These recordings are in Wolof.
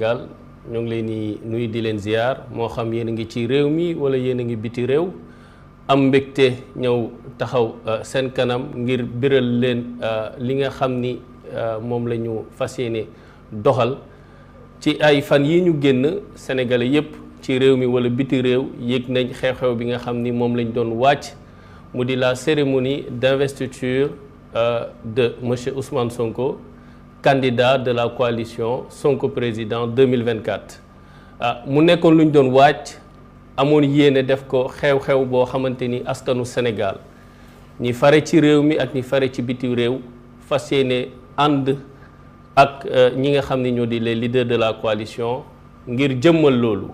Sénégal ñoo ngi leen di nuyu di leen ziar moo xam yéen a ngi ci réew mi wala yéen a ngi biti réew am mbégte ñëw taxaw seen kanam ngir biral leen li nga xam ni moom la ñu fas yéene doxal ci ay fan yi ñu génn sénégalais yépp ci réew mi wala biti réew yëg nañ xew-xew bi nga xam ni moom lañ doon wàcc mu di la cérémonie d'investiture de monsieur Ousmane Sonko, candidat de la coalition Sonko président 2024. mu nekkoon lu ñu doon wàcc amoon yéene def ko xew-xew boo xamante ni askanu Sénégal ñi fare ci réew mi ak ñi fare ci biti réew fas yéene ànd ak ñi nga xam ni ñoo di les leaders de la coalition ngir jëmmal loolu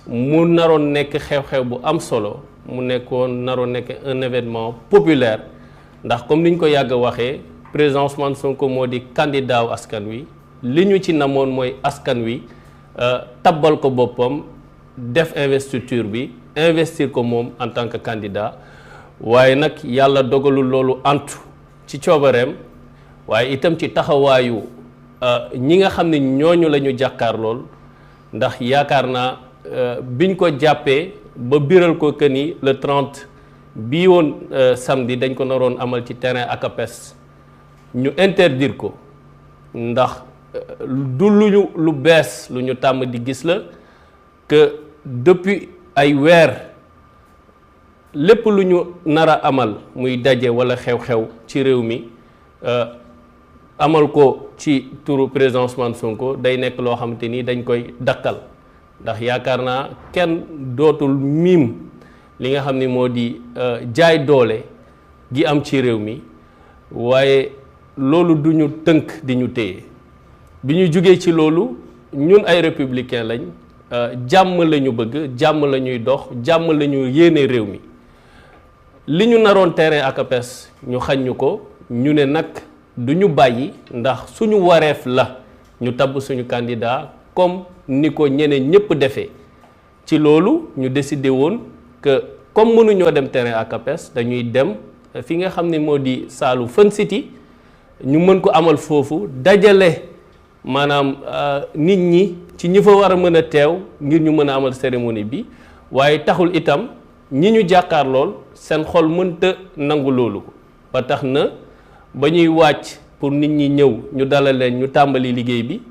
mu naroon nekk xew-xew bu am solo mu nekkoon naroon nekk un événement populaire ndax comme ni ñu ko yàgg a waxee président Ousmane Sonko moo di candidat wu askan wi li ñu ci namoon mooy askan wi tabbal ko boppam def investiture bi investir ko moom en tant que candidat waaye nag yàlla dogalul loolu antu ci coobareem waaye itam ci taxawaayu ñi nga xam ne ñooñu la ñu jàkkaar lool ndax yaakaar naa biñ ko jàppee ba biral ko que ni le 30 bii woon samedi dañ ko naroon amal ci terrain ACAPES ñu interdire ko ndax du lu bees lu ñu tàmm di gis la que depuis ay weer lépp lu ñu nar a amal muy daje walla xew-xew ci réew mi amal ko ci turu président Ousmane Sonko day nekk loo xamante ni dañ koy dakkal ndax yaakaar naa kenn dootul miim li nga xam ni moo di jaay doole gi am ci réew mi waaye loolu du ñu tënk di ñu téye bi ñu jugee ci loolu ñun ay républicain lañ jàmm la ñu bëgg jàmm la ñuy dox jàmm la ñu yéene réew mi li ñu naroon terrain ACAPES ñu xañ ñu ko ñu ne nag du ñu bàyyi ndax suñu wareef la ñu tabb suñu candidat comme ni ko ñeneen ñëpp defee ci loolu ñu décidé woon que comme mënuñoo dem terrain ACAPES dañuy dem fi nga xam ne moo di saalu Fun City ñu mën ko amal foofu dajale maanaam nit ñi ci ñi fa war a mën a teew ngir ñu mën a amal cérémonie bi waaye taxul itam ñi ñu jàkkaar lool seen xol mënta nangu loolu ba tax na ba ñuy wàcc pour nit ñi ñëw ñu dalal leen ñu tàmbali liggéey bi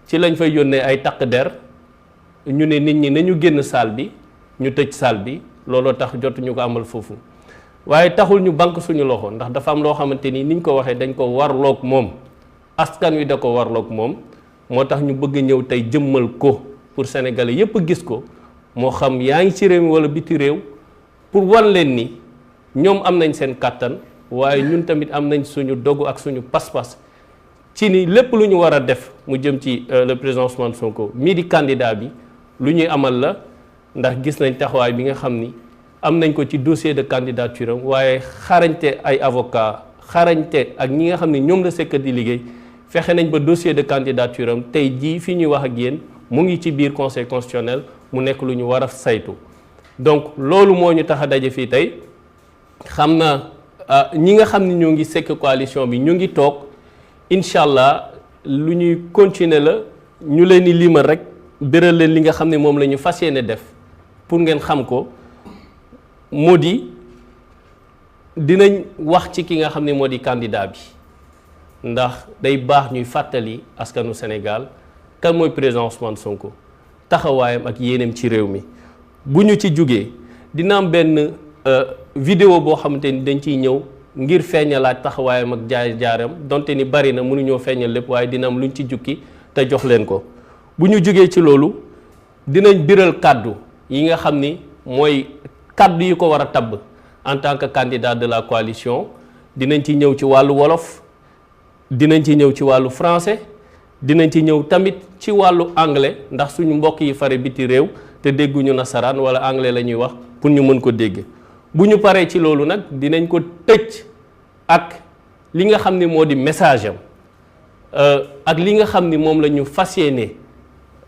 ci lañ fay yónnee ay takk der ñu ne nit ñi nañu génn salle bi ñu tëj salle bi looloo tax jotuñu ko amal foofu waaye taxul ñu banque suñu loxo ndax dafa am loo xamante ni niñ ko waxee dañ ko warloog moom askan wi da ko warloog moom moo tax ñu bëgg ñëw tey jëmmal ko pour sénégalais yépp gis ko moo xam yaa ngi ci réew mi wala biti réew pour wan leen ni ñoom am nañ seen kàttan waaye ñun tamit am nañ suñu dogu ak suñu pas-pas ci ni lépp lu ñu war a def mu jëm ci le président Ousmane Sonko mii di candidat bi lu ñuy amal la ndax gis nañ taxawaay bi nga xam ni am nañ ko ci dossier de candidature am waaye xarañte ay avocat xarañte ak ñi nga xam ne ñoom la sekk di liggéey fexe nañ ba dossier de candidature am tey jii fi ñuy wax ak yéen mu ngi ci biir conseil constitutionnel mu nekk lu ñu war a saytu donc loolu moo ñu tax a daje fii tey xam naa ñi nga xam ne ñoo ngi sekk coalition bi ñu ngi toog incha allah lu ñuy continuer la ñu leen di limal rek béral leen li nga xam ne moom la ñu fas yéene def pour ngeen xam ko moo di dinañ wax ci ki nga xam ne moo di candidat bi ndax day baax ñuy fàttali askanu Sénégal kan mooy président Ousmane Sonko taxawaayam ak yéeneem ci réew mi bu ñu ci jugee dina am benn vidéo boo xamante ni dañ ciy ñëw ngir feeñalaat taxawaayam ak jaar-jaaram donte ni bari na mënuñoo feeñal lépp waaye dina am luñ ci jukki te jox leen ko bu ñu jugee ci loolu dinañ biral kàddu yi nga xam ni mooy kàddu yi ko war a tabb en tant que candidat de la coalition dinañ ci ñëw ci wàllu wolof dinañ ci ñëw ci wàllu français dinañ ci ñëw tamit ci wàllu anglais ndax suñu mbokk yi fare biti réew te dégguñu nasaraan wala anglais la ñuy wax pour ñu mën ko dégg bu ñu paree ci loolu nag dinañ ko tëj ak li nga xam ni moo di message am ak li nga xam ni moom la ñu fas yéene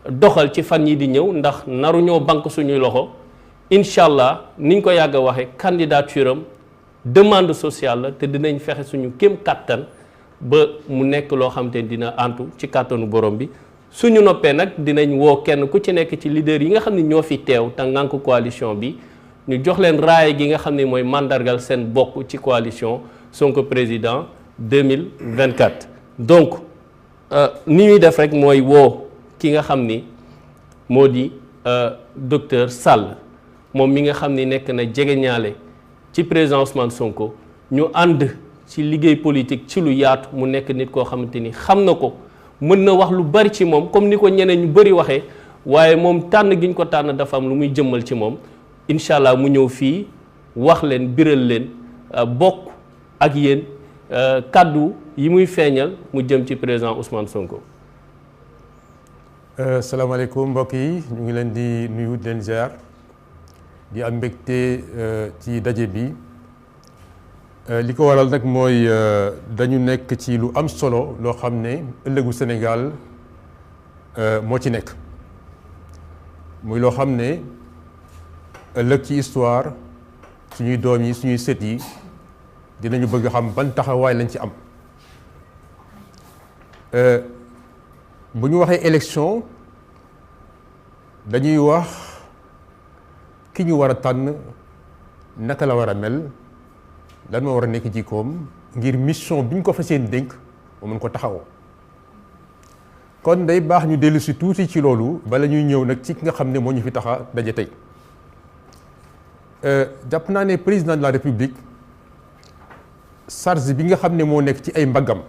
doxal ci fan yi di ñëw ndax naruñoo banque suñuy loxo incha allah niñ ko yàgg a waxee candidature am demande sociale la te dinañ fexe suñu kéem kàttan ba mu nekk loo xam te dina antu ci kàttanu borom bi suñu noppee nag dinañ woo kenn ku ci nekk ci leader yi nga xam ne ñoo fi teew te ngànk coalition bi ñu jox leen raaya gi nga xam ne mooy mandargal seen bokk ci coalition Sonko président 2024. donc ni ñuy def rek mooy woo ki nga xam ni moo di docteur Sall moom mi nga xam ni nekk na jegeñaale ci président Ousmane Sonko ñu ànd ci liggéey politique ci lu yaatu mu nekk nit koo xamante ni xam na ko mën na wax lu bari ci moom comme ni ko ñeneen ñu bari waxee waaye moom tànn gi ñu ko tànn dafa am lu muy jëmmal ci moom incha allah mu ñëw fii wax leen biral leen bokk ak yéen kàddu yi muy feeñal mu jëm ci président Ousmane Sonko. salaamaaleykum mbokk yi ñu ngi leen di nuyu di leen ziar di am mbégte ci daje bi li ko waral nag mooy dañu nekk ci lu am solo loo xam ne ëllëgu Sénégal moo ci nekk muy loo xam ne ëllëg ci histoire suñuy doom yi suñuy sët yi dinañu bëgg xam ban taxawaay lañ ci am bu ñu waxee élection dañuy wax ki ñu war a tànn naka la war a mel lan moo war a nekk jikkoom ngir mission bi ñu ko fas yéene dénk mu mën ko taxawoo kon day baax ñu dellu si tuuti ci loolu bala ñuy ñëw nag ci ki nga xam ne moo ñu fi taxa daje tey jàpp naa ne président de la république charge bi nga xam ne moo nekk ci ay mbaggam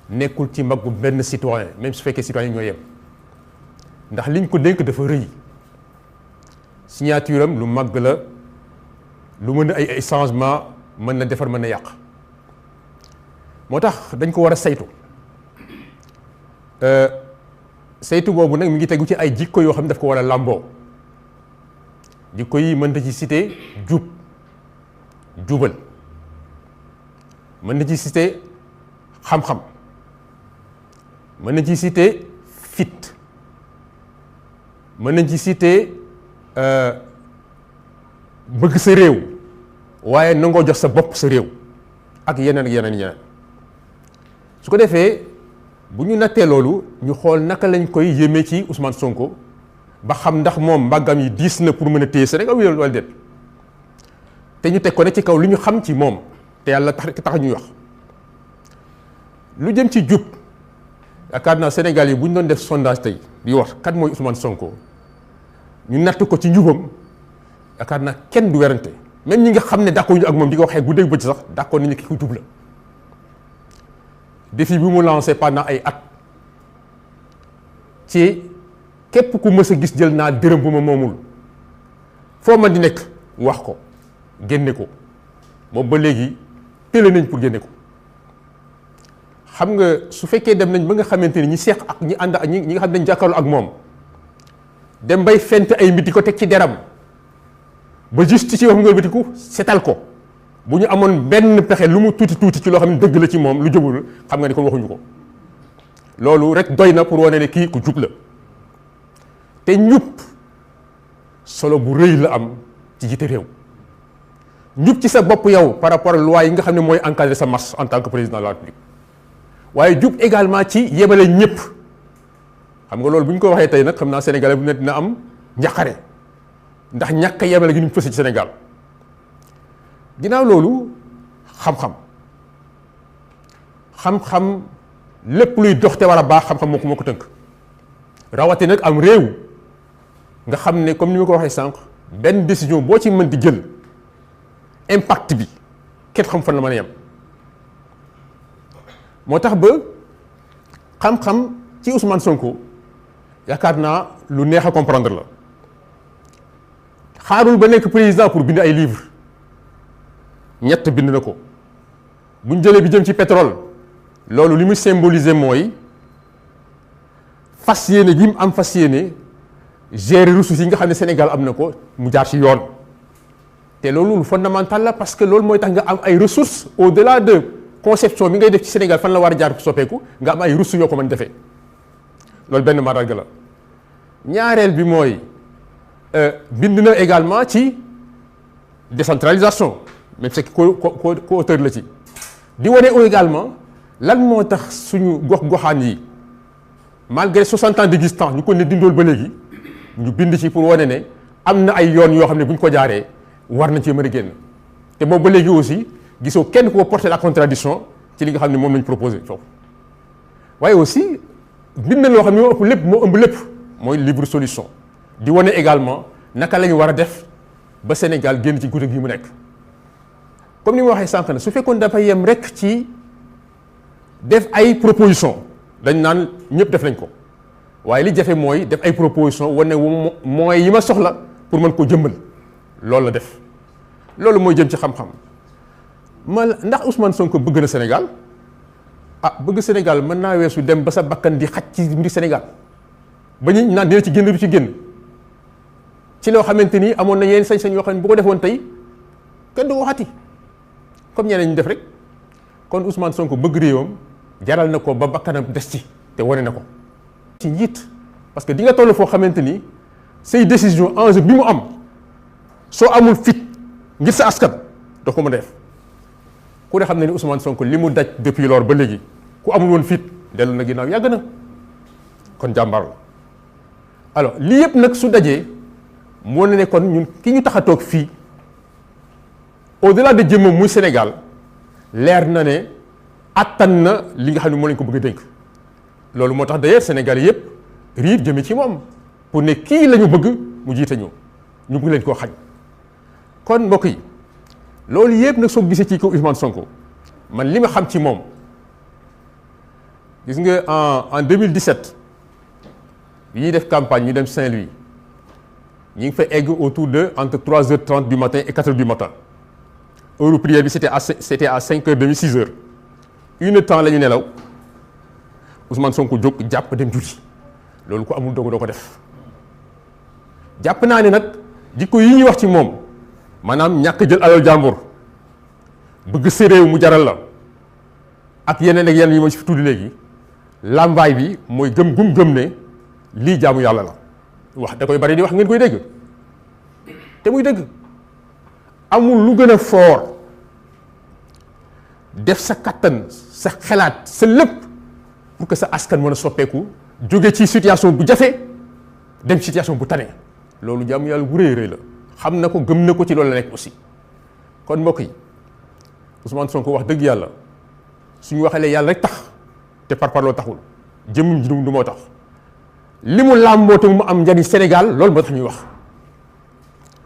nekkul ci mbaggu benn citoyen même su fekkee citoyen ñoo yem ndax liñ ko dénk dafa rëy signature am lu màgg la lu mën a ay changement mën na defar mën na yàq moo tax dañ ko war a saytu saytu boobu nag mi ngi tegu ci ay jikko yoo xam ne daf ko war a làmboo jikko yi mën na ci cité jubal mën na ci cité xam-xam mën na ci cité fit mën nañ ci cité bëgg sa réew waaye nangoo jox sa bopp sa réew ak yeneen su ko defee bu ñu nattee loolu ñu xool naka lañ koy yéemee ci Ousmane Sonko ba xam ndax moom mbàggam yi diis na pour mën a téye Sénégal wala déet te ñu teg ko ne ci kaw li ñu xam ci moom te yàlla tax ñuy wax lu jëm ci jub yaakaar naa Sénégal yi bu ñu doon def sondage tey di wax kat mooy Ousmane Sonko ñu natt ko ci njubam yaakaar naa kenn du werante même ñi nga xam ne d'accord ñu ak moom di ko waxee guddeeg bëccëg sax d'accord nañu ki ko jub la défi bi mu lancé pendant ay at ci képp ku mës a gis jël naa dërëm bu ma moomul foo man di nekk wax ko génne ko moom ba léegi télé nañ pour génne ko xam nga su fekkee dem nañ ba nga xamante ni ñi seex ak ñi ànd ak ñi nga xam ne dañ jàkkaarloo ak moom dem bay fent ay mbiti ko teg ci deram ba juste ci wax nga bitiku setal ko bu ñu amoon benn pexe lu mu tuuti ci loo xam ne dëgg la ci moom lu jubul xam nga ni kon waxuñu ko loolu rek doy na pour wane ne kii ku jub la te njub solo bu rëy la am ci jiite réew njub ci sa bopp yow par rapport ak loi yi nga xam ne mooy encadrer sa marche en tant que président de la République waaye jub également ci yebale ñëpp xam nga loolu bu ñu ko waxee tey nag xam naa sénégalais bu ne dina am njaqare ndax ñàkk a yebale gi ñu fës ci Sénégal ginnaaw loolu xam-xam lépp luy dox te war a baax xam-xam moo ko tënk rawati nag am réew nga xam ne comme ni ma ko waxee sànq benn décision boo ci mën di jël impact bi kenn xam fan la mën a yem moo tax ba xam-xam ci Ousmane Sonko yaakaar naa lu neex a comprendre la xaarul ba nekk président pour bind ay livres ñett bind na ko buñ jëlee bi jëm ci pétrole loolu li muy symboliser mooy fas yéene gi mu am fas yéene gérer ressources yi nga xam ne Sénégal am na ko mu jaar ci yoon te loolu lu fondamental la parce que loolu mooy tax nga am ay ressources au-delà de conception bi ngay def ci Sénégal fan la war a jaar soppeeku nga am ay ressources yoo ko mën defee loolu benn màndarga la ñaareel bi mooy bind na également ci décentralisation même c'est co-auteur la ci di wane également lan moo tax suñu gox-goxaan yi malgré 60 ans d'existence ñu ko ne dindool ba léegi ñu bind ci pour wane ne am na ay yoon yoo xam ne bu ñu ko jaaree war nañ cee mën a génn te boobu ba léegi aussi gisoo kenn ku ko porter la contradiction ci li nga xam ne moom lañ proposé foofu waaye aussi bind na loo xam ne moo ëpp lépp moo ëmb lépp mooy livre solution di wane également naka la ñu war a def ba Sénégal génn ci guddi gi mu nekk comme ni ma waxee sànq na su fekkoon dafa yem rek ci def ay proposition dañ naan ñëpp def nañ ko waaye li jafe mooy def ay proposition wane mooy yi ma soxla pour mën ko jëmmal loolu la def loolu mooy jëm ci xam-xam ndax Ousmane Sonko bëgg na Sénégal bëgg Sénégal mën naa weesu dem ba sa bakkan di xaj ci mbiri Sénégal ba ñu naan dina ci génn du ci génn ci loo xamante ni amoon na yeneen sañ-sañ yoo xam ne bu ko defoon tey kenn du ko waxati comme ñeneen ñu def rek kon Ousmane Sonko bëgg réewam jaral na ko ba bakkanam des ci te wane na ko ci njiit parce que di nga toll foo xamante ni say décision enjeu bi mu am soo amul fit ngir sa askan doo ko mën a def ku ne xam ne ni Ousmane Sonko li mu daj depuis lors ba léegi ku amul woon fit dellu na ginnaaw yàgg na kon jàmbaar la alors lii yëpp nag su dajee moo ne kon ñun ki ñu tax a toog fii au-delà de jëmmam muy Sénégal leer na ne attan na li nga xam ne moo lañ ko bëgg a dénk loolu moo tax d'ailleurs Sénégal yëpp riir jëme ci moom pour ne kii la ñu bëgg mu jiite ñu bëgg leen koo xañ kon mbokk yi loolu yëpp nag soo gisee ci kaw Ousmane Sonko man li ma xam ci moom gis nga en 2017 bi ñuy def campagne ñu dem Saint-Louis ñu ngi fa egg autour de entre 3h30 du matin et 4h du matin heure prière bi c'était à 5h30 6h une temps la ñu nelaw Ousmane Sonko jóg jàpp dem julli loolu ko amul doog doo ko def jàpp naa ne nag jikko yi ñuy wax ci moom maanaam ñàkk jël alal jàmbur bëgg sa réew mu jaral la ak yeneen ak yeneen yi ma ci fi tudd léegi làmbaay bi mooy gëm ne lii jaamu yàlla la wax da koy bari di wax ngeen koy dégg te muy dëgg amul lu gën a fort def sa kattan sa xalaat sa lépp pour que sa askan mën a soppeeku jóge ci situation bu jafe dem situation bu tane loolu jaamu yàlla bu rëy la xam na ko gëm na ko ci loolu la nekk aussi kon mbokk yi Ousmane Sonko wax dëgg yàlla suñu waxalee yàlla rek tax te parparloo taxul jëmmum ji du moo tax li mu làmboo te mu am njariñ Sénégal loolu moo tax ñuy wax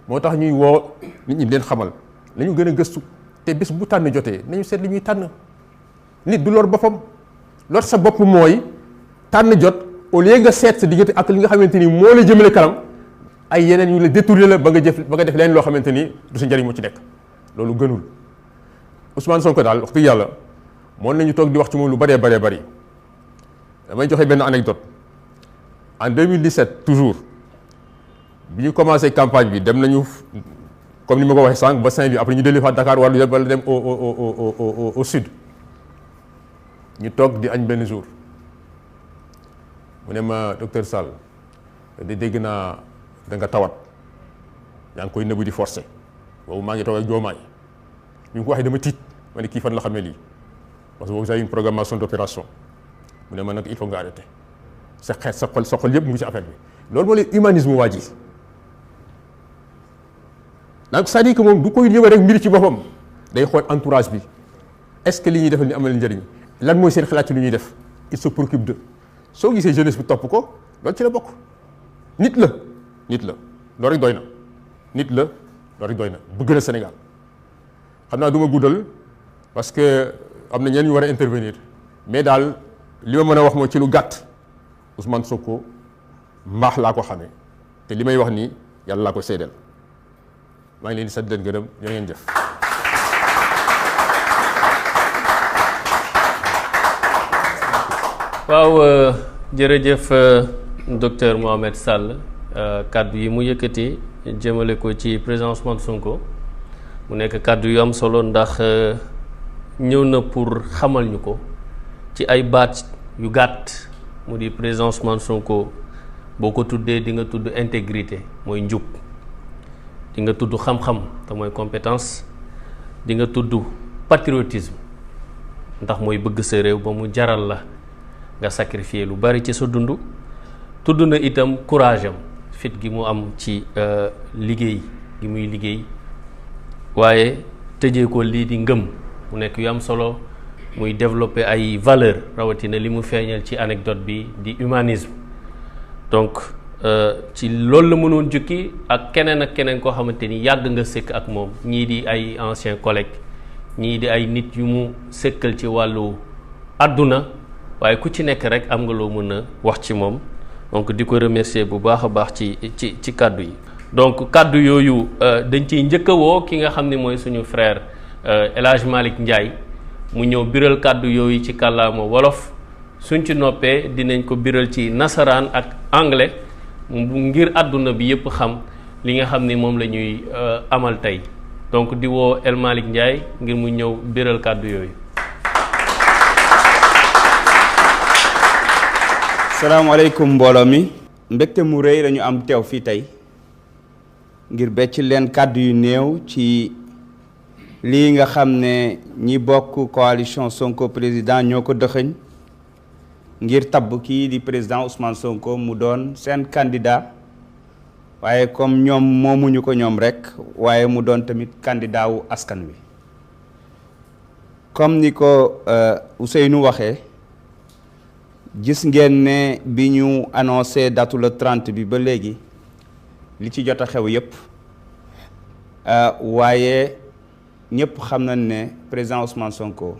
moo tax ñuy woo nit ñi leen xamal nañu gën a gëstu te bés bu tànn jotee nañu seet li ñuy tànn nit du lor boppam lor sa bopp mooy tànn jot au lieu nga seet sa diggante ak li nga xamante ni moo la jëmale kanam ay yeneen yu la détourné la ba nga def leen loo xamante ni du sa njariñ moo ci nekk loolu gënul Ousmane Sonko daal wax dëgg yàlla moom nañu toog di wax ci moom lu bëree bëri damay joxe benn anecdote en 2017 toujours bi ñu commencé campagne bi dem nañu comme ni ma ko waxee sànq ba Saint-Louis après ñu dellu fa Dakar wala dem au sud ñu toog di añ benn jour mu ne ma docteur Sall de dégg naa da nga tawat yaa ngi koy nëbbu di forcé boobu maa ngi toog ak Diomaye ñu ngi ko waxee dama tiit ma ne kii fan la xamee lii parce que boobu j'ai une programmation d'opération mu ne ma nag il faut nga arrêter sa xeet sa xol yëpp mu ngi ci affaire bi loolu moo leen humanisme waa ji donc c'est-à-dire que moom du koy ñëwee rek mbir ci boppam day xool entourage bi est-ce que li ñuy defal ni amal njëriñ lan mooy seen xalaat ci li ñuy def il se préoccupe de soo gisee jeunesse bi topp ko loolu ci la bokk nit la loolu rek doy na nit la loolu rek doy na bëgg na Sénégal xam naa du ma guddal parce que am na ñenn ñu war a intervenir mais daal li ma mën a wax mooy ci lu gàtt Ousmane Sonko mbaax laa ko xamee te li may wax nii yàlla laa ko seedeel maa ngi leen di sant leen gërëm ñoo ngeen jëf. waaw jërëjëf docteur Mohamed Sall kàddu yi mu yëkkati jëmale ko ci président Ousmane Sonko mu nekk kàddu yu am solo ndax ñëw na pour xamal ñu ko ci ay baat yu gàtt mu di président Ousmane Sonko boo ko tuddee di nga tudd intégrité mooy njub di nga tudd xam-xam te mooy compétence di nga tudd patriotisme ndax mooy bëgg sa réew ba mu jaral la nga sacrifier lu bari ci sa dund. tudd na itam courage am fit gi mu am ci liggéey gi muy liggéey waaye tëjee ko lii di ngëm mu nekk yu am solo muy développer ay valeur rawatina li mu feeñal ci anecdote bi di humanisme donc ci loolu la mënoon jukki ak keneen koo xamante ni yàgg nga sëkk ak moom ñii di ay anciens collègues ñii di ay nit yu mu sëkkal ci wàllu àdduna waaye ku ci nekk rek am nga loo mën a wax ci moom donc di ko remercier bu baax a baax ci kàddu yi. donc kàddu yooyu dañ ciy njëkk a woo ki nga xam ne mooy suñu frère El Hadj Malick Ndiaye mu ñëw biral kàddu yooyu ci kàllaama wolof suñ ci noppee dinañ ko biral ci nasaraan ak anglais ngir àdduna bi yëpp xam li nga xam ni moom la ñuy amal tey donc di woo El Malick Ndiaye ngir mu ñëw biral kàddu yooyu. salaamaaleykum mbooloo mi mbégte mu rëy lañu am teew fii tey ngir becc leen kàddu yu néew ci lii nga xam ne ñi bokk coalition Sonko président ñoo ko dëxëñ ngir tabb kii di président Ousmane Sonko mu doon seen candidat waaye comme ñoom moomuñu ko ñoom rek waaye mu doon tamit candidat wu askan wi comme ni ko Ousseynou waxee gis ngeen ne bi ñu annoncé datu le 30 bi ba léegi li ci jot a xew yépp waaye ñëpp xam nañ ne président Ousmane Sonko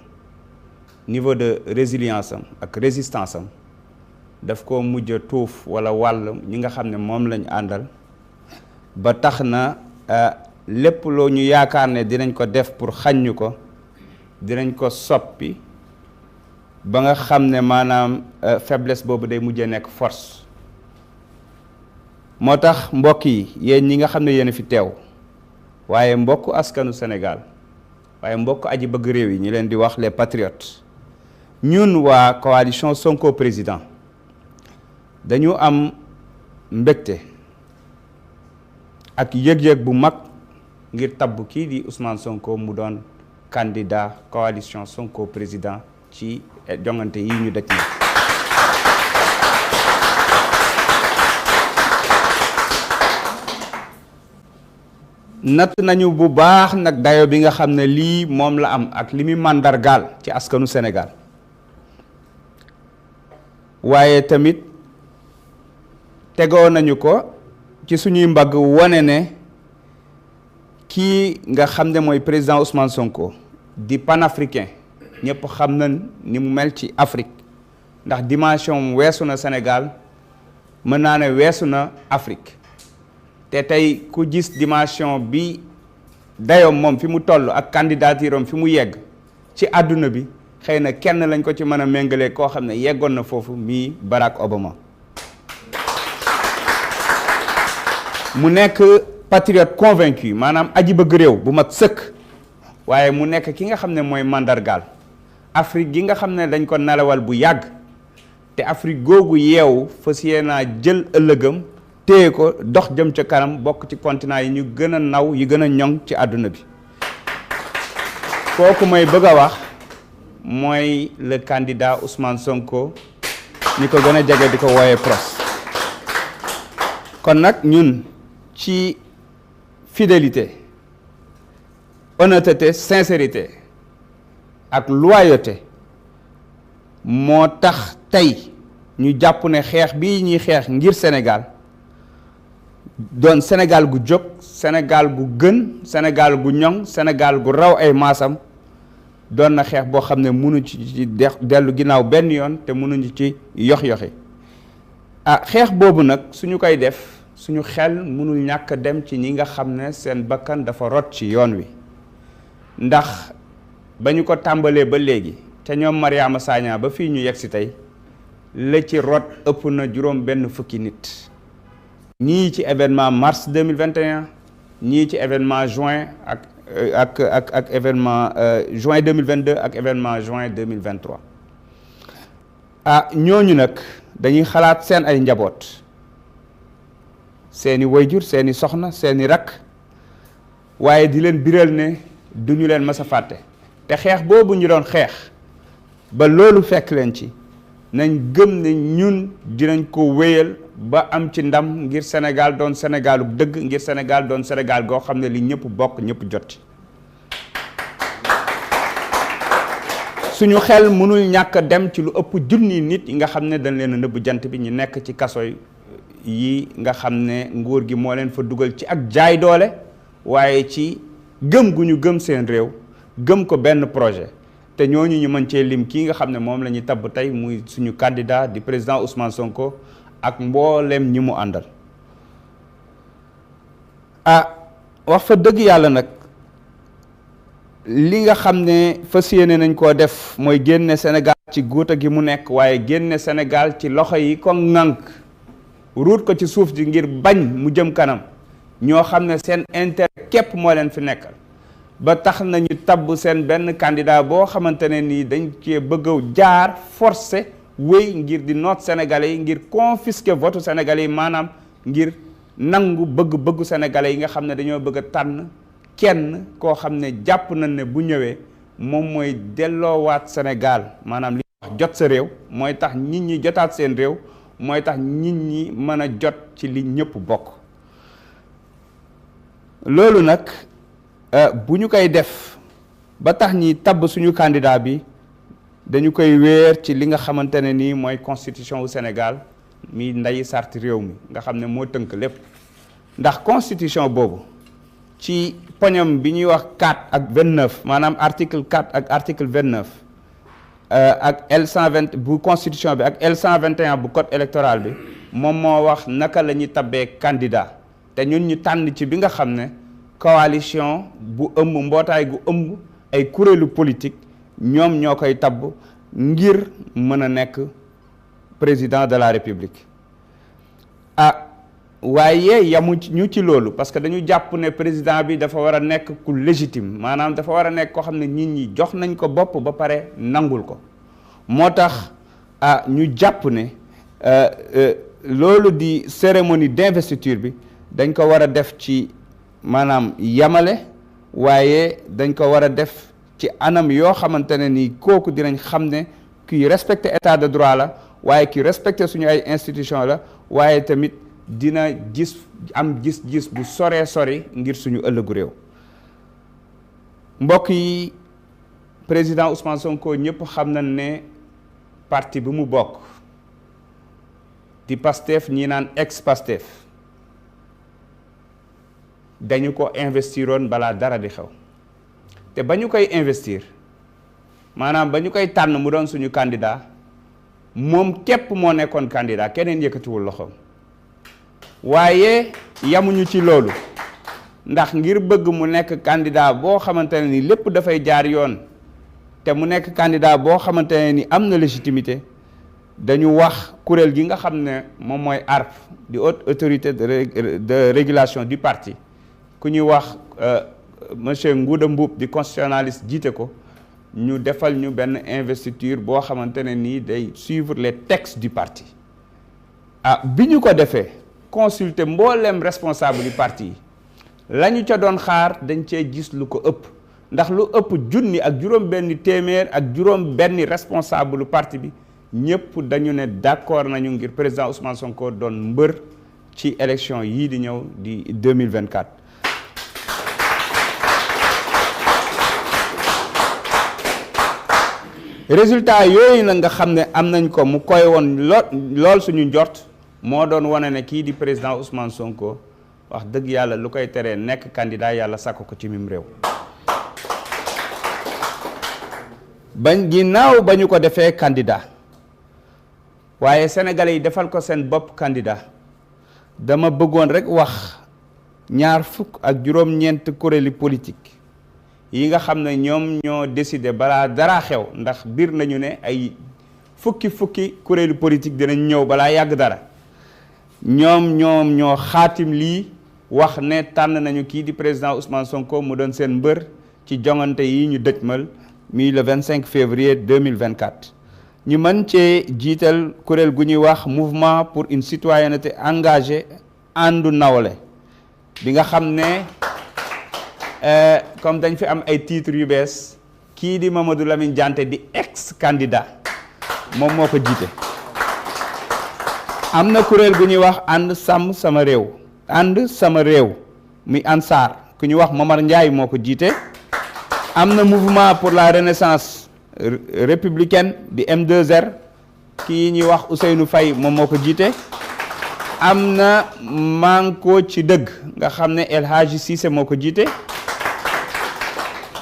niveau de résilience am ak résistance am daf ko mujj a tuuf wala wàll ñi nga xam ne moom lañ àndal ba tax na lépp loo ñu yaakaar ne dinañ ko def pour xañ ñu ko dinañ ko soppi ba nga xam ne maanaam faiblesse boobu day mujjee nekk force moo tax mbokk yi yéen ñi nga xam ne yéen fi teew waaye mbokk askanu Sénégal waaye mbokk aji bëgg réew yi ñu leen di wax les patriotes ñun waa coalition Sonko président dañu am mbégte ak yëg-yëg bu mag ngir tabb kii di Ousmane Sonko mu doon candidat coalition Sonko président ci jongante yi ñu dëkk natt nañu bu baax nag dayo bi nga xam ne lii moom la am ak li muy màndargaal ci askanu Sénégal waaye tamit tegoo nañu ko ci suñuy mbagg wane ne kii nga xam ne mooy président Ousmane Sonko di panafricain ñëpp xam nañ ni mu mel ci Afrique ndax dimension weesu na Sénégal mën naa ne weesu na Afrique te tey ku gis dimension bi dayoom moom fi mu toll ak candidature am fi mu yegg ci àdduna bi xëy na kenn lañ ko ci mën a méngalee koo xam ne yeggoon na foofu mii Barack Obama mu nekk patriote convaincu maanaam aji bëgg réew bu mat sëkk waaye mu nekk ki nga xam ne mooy mandargaal Afrique gi nga xam ne dañ ko nelawal bu yàgg te Afrique googu yeewu fas yéenaa jël ëllëgam téye ko dox jëm ca kanam bokk ci continent yi ñu gën a naw yi gën a ñoŋ ci àdduna bi kooku may bëgg a wax mooy le candidat Ousmane Sonko ñi ko gën a jege di ko wooyee pros kon nag ñun ci fidélité honnêteté sincérité ak loyauté moo tax tey ñu jàpp ne xeex bii ñuy xeex ngir Sénégal doon Sénégal gu jóg Sénégal gu gën Sénégal gu ñoŋ Sénégal gu raw ay maasam doon na xeex boo xam ne mënu ci dellu ginnaaw benn yoon te mënuñu ci yox-yoxi xeex boobu nag suñu koy def suñu xel mënul ñàkk dem ci ñi nga xam ne seen bakkan dafa rot ci yoon wi ndax ba ñu ko tàmbalee ba léegi te ñoom Mariama Sagna ba fii ñu yegg si tey la ci rot ëpp na juróom benn fukki nit ñii ci événement mars 2021 ñii ci événement juin ak événement juin 2022 ak événement juin 2023 ñooñu nag dañuy xalaat seen ay njaboot seeni wayjur seeni soxna seeni rakk waaye di leen biral ne duñu leen mës a fàtte te xeex boobu ñu doon xeex ba loolu fekk leen ci nañ gëm ne ñun dinañ ko wéyal ba am ci ndam ngir Sénégal doon Sénégalu dëgg, ngir Sénégal doon Sénégal goo xam ne li ñëpp bokk ñëpp jot. suñu xel mënul ñàkk a dem ci lu ëpp junni nit yi nga xam ne dañ leen a nëbb jant bi ñu nekk ci kaso yi nga xam ne nguur gi moo leen fa dugal ci ak jaay doole, waaye ci gëm gu ñu gëm seen réew, gëm ko benn projet. te ñooñu ñu mën cee lim kii nga xam ne moom la ñuy tabb tey muy suñu candidat di président Ousmane Sonko ak mboolem ñi mu àndal. wax fa dëgg yàlla nag li nga xam ne fas yéene nañ koo def mooy génne Sénégal ci guuta gi mu nekk, waaye génne Sénégal ci loxo yi ko ŋànk ruut ko ci suuf ji ngir bañ mu jëm kanam, ñoo xam ne seen intérêt képp moo leen fi nekkal, ba tax nañu tabb seen benn candidat boo xamante ne nii dañ cee bëgg a jaar forcé wéy ngir di noot sénégalais yi, ngir confisquer votu sénégalais yi, maanaam ngir nangu bëgg-bëggu sénégalais yi nga xam ne dañoo bëgg a tànn kenn koo xam ne jàpp nañ ne bu ñëwee moom mooy delloowaat Sénégal, maanaam li wax jot sa réew, mooy tax nit ñi jotaat seen réew, mooy tax nit ñi mën a jot ci li ñëpp bokk. loolu nag bu ñu koy def ba tax ñi tabb suñu candidat bi, dañu koy wéer ci li nga xamante ne nii mooy constitution wu Sénégal mi ndeyi sart réew mi nga xam ne moo tënk lépp. ndax constitution boobu ci poñam bi ñuy wax 4 ak 29, maanaam article 4 ak article 29 ak L120 bu constitution bi ak L121 bu code électoral bi, moom moo wax naka la ñuy tabbee candidat. te ñun ñu tànn ci bi nga xam ne coalition bu ëmb, mbootaay gu ëmb ay kuréelu politique, ñoom ñoo koy tabb ngir mën a nekk président de la République. waaye yamu ñu ci loolu, parce que dañu jàpp ne président bi dafa war a nekk ku légitime, maanaam dafa war a nekk koo xam ne nit ñi jox nañ ko bopp ba pare nangul ko. moo tax ñu jàpp ne loolu di cérémonie d'investiture bi dañ ko war a def ci maanaam yamale, waaye dañ ko war a def ci anam yoo xamante ne ni kooku dinañ xam ne kuy respecter état de droit la, waaye ki respecter suñu ay institution la, waaye tamit dina am gis-gis bu soree sori ngir suñu ëllëgu réew. mbokk yi, président Ousmane Sonko ñëpp xam nañ ne parti bi mu bokk di Pastef, ñi naan ex Pastef, dañu ko investiroon balaa dara di xew. te ba ñu koy investir, maanaam ba ñu koy tànn mu doon suñu candidat, moom képp moo nekkoon candidat, keneen yëkkatiwul loxoom. waaye yamuñu ci loolu, ndax ngir bëgg mu nekk candidat boo xamante ne ni lépp dafay jaar yoon, te mu nekk candidat boo xamante ne ni am na légitimité, dañu wax kuréel gi nga xam ne moom mooy ARP di haute autorité de régulation du parti, ku ñuy wax monsieur Ngouda Mboup di constitutionnaliste jiite ko, ñu defal ñu benn investiture boo xamante ne nii day suivre les textes du parti. bi ñu ko defee consulter mboolem responsable du parti yi, la ñu ca doon xaar dañ cee gis lu ko ëpp, ndax lu ëpp junni ak juróom benn téeméer ak juróom benn responsable du parti bi ñëpp dañu ne d'accord nañu ngir président Ousmane Sonko doon mbër ci élection yii di ñëw di 2024. résultat yooyu nag nga xam ne am nañ ko mu koy woon lool suñu njort moo doon wane ne kii di président Ousmane Sonko wax dëgg yàlla lu koy teree nekk candidat yàlla sàkk ko ci mim réew. bañ ginnaaw ba ñu ko defee candidat, waaye sénégalais yi defal ko seen bopp candidat, dama bëggoon rek wax ñaar fukk ak juróom-ñeent kuréeli politique yi nga xam ne ñoom ñoo décidé balaa dara xew, ndax biir nañu ne ay fukki kuréelu politique dinañ ñëw balaa yàgg dara, ñoom ñoo xaatim lii wax ne tànn nañu kii di président Ousmane Sonko mu doon seen mbër ci jongante yi ñu dëjmal mi le 25 février 2024. ñu mën cee jiital kuréel gu ñuy wax mouvement pour une citoyenneté engagée, àndu nawle, bi nga xam ne comme dañ fi am ay titres yu bees, kii di Mamadou Lamine Diante di ex candidat moom moo ko jiite. am na kuréel gu ñuy wax ànd sàmm sama réew ànd sama réew muy ANSAR ku ñuy wax Momar Ndiaye moo ko jiite. am na mouvement pour la renaissance républicaine di M2R kii ñuy wax Ousseynou Faye moom moo ko jiite. am na Manko ci dëgg nga xam ne El Hadji Cissé moo ko jiite.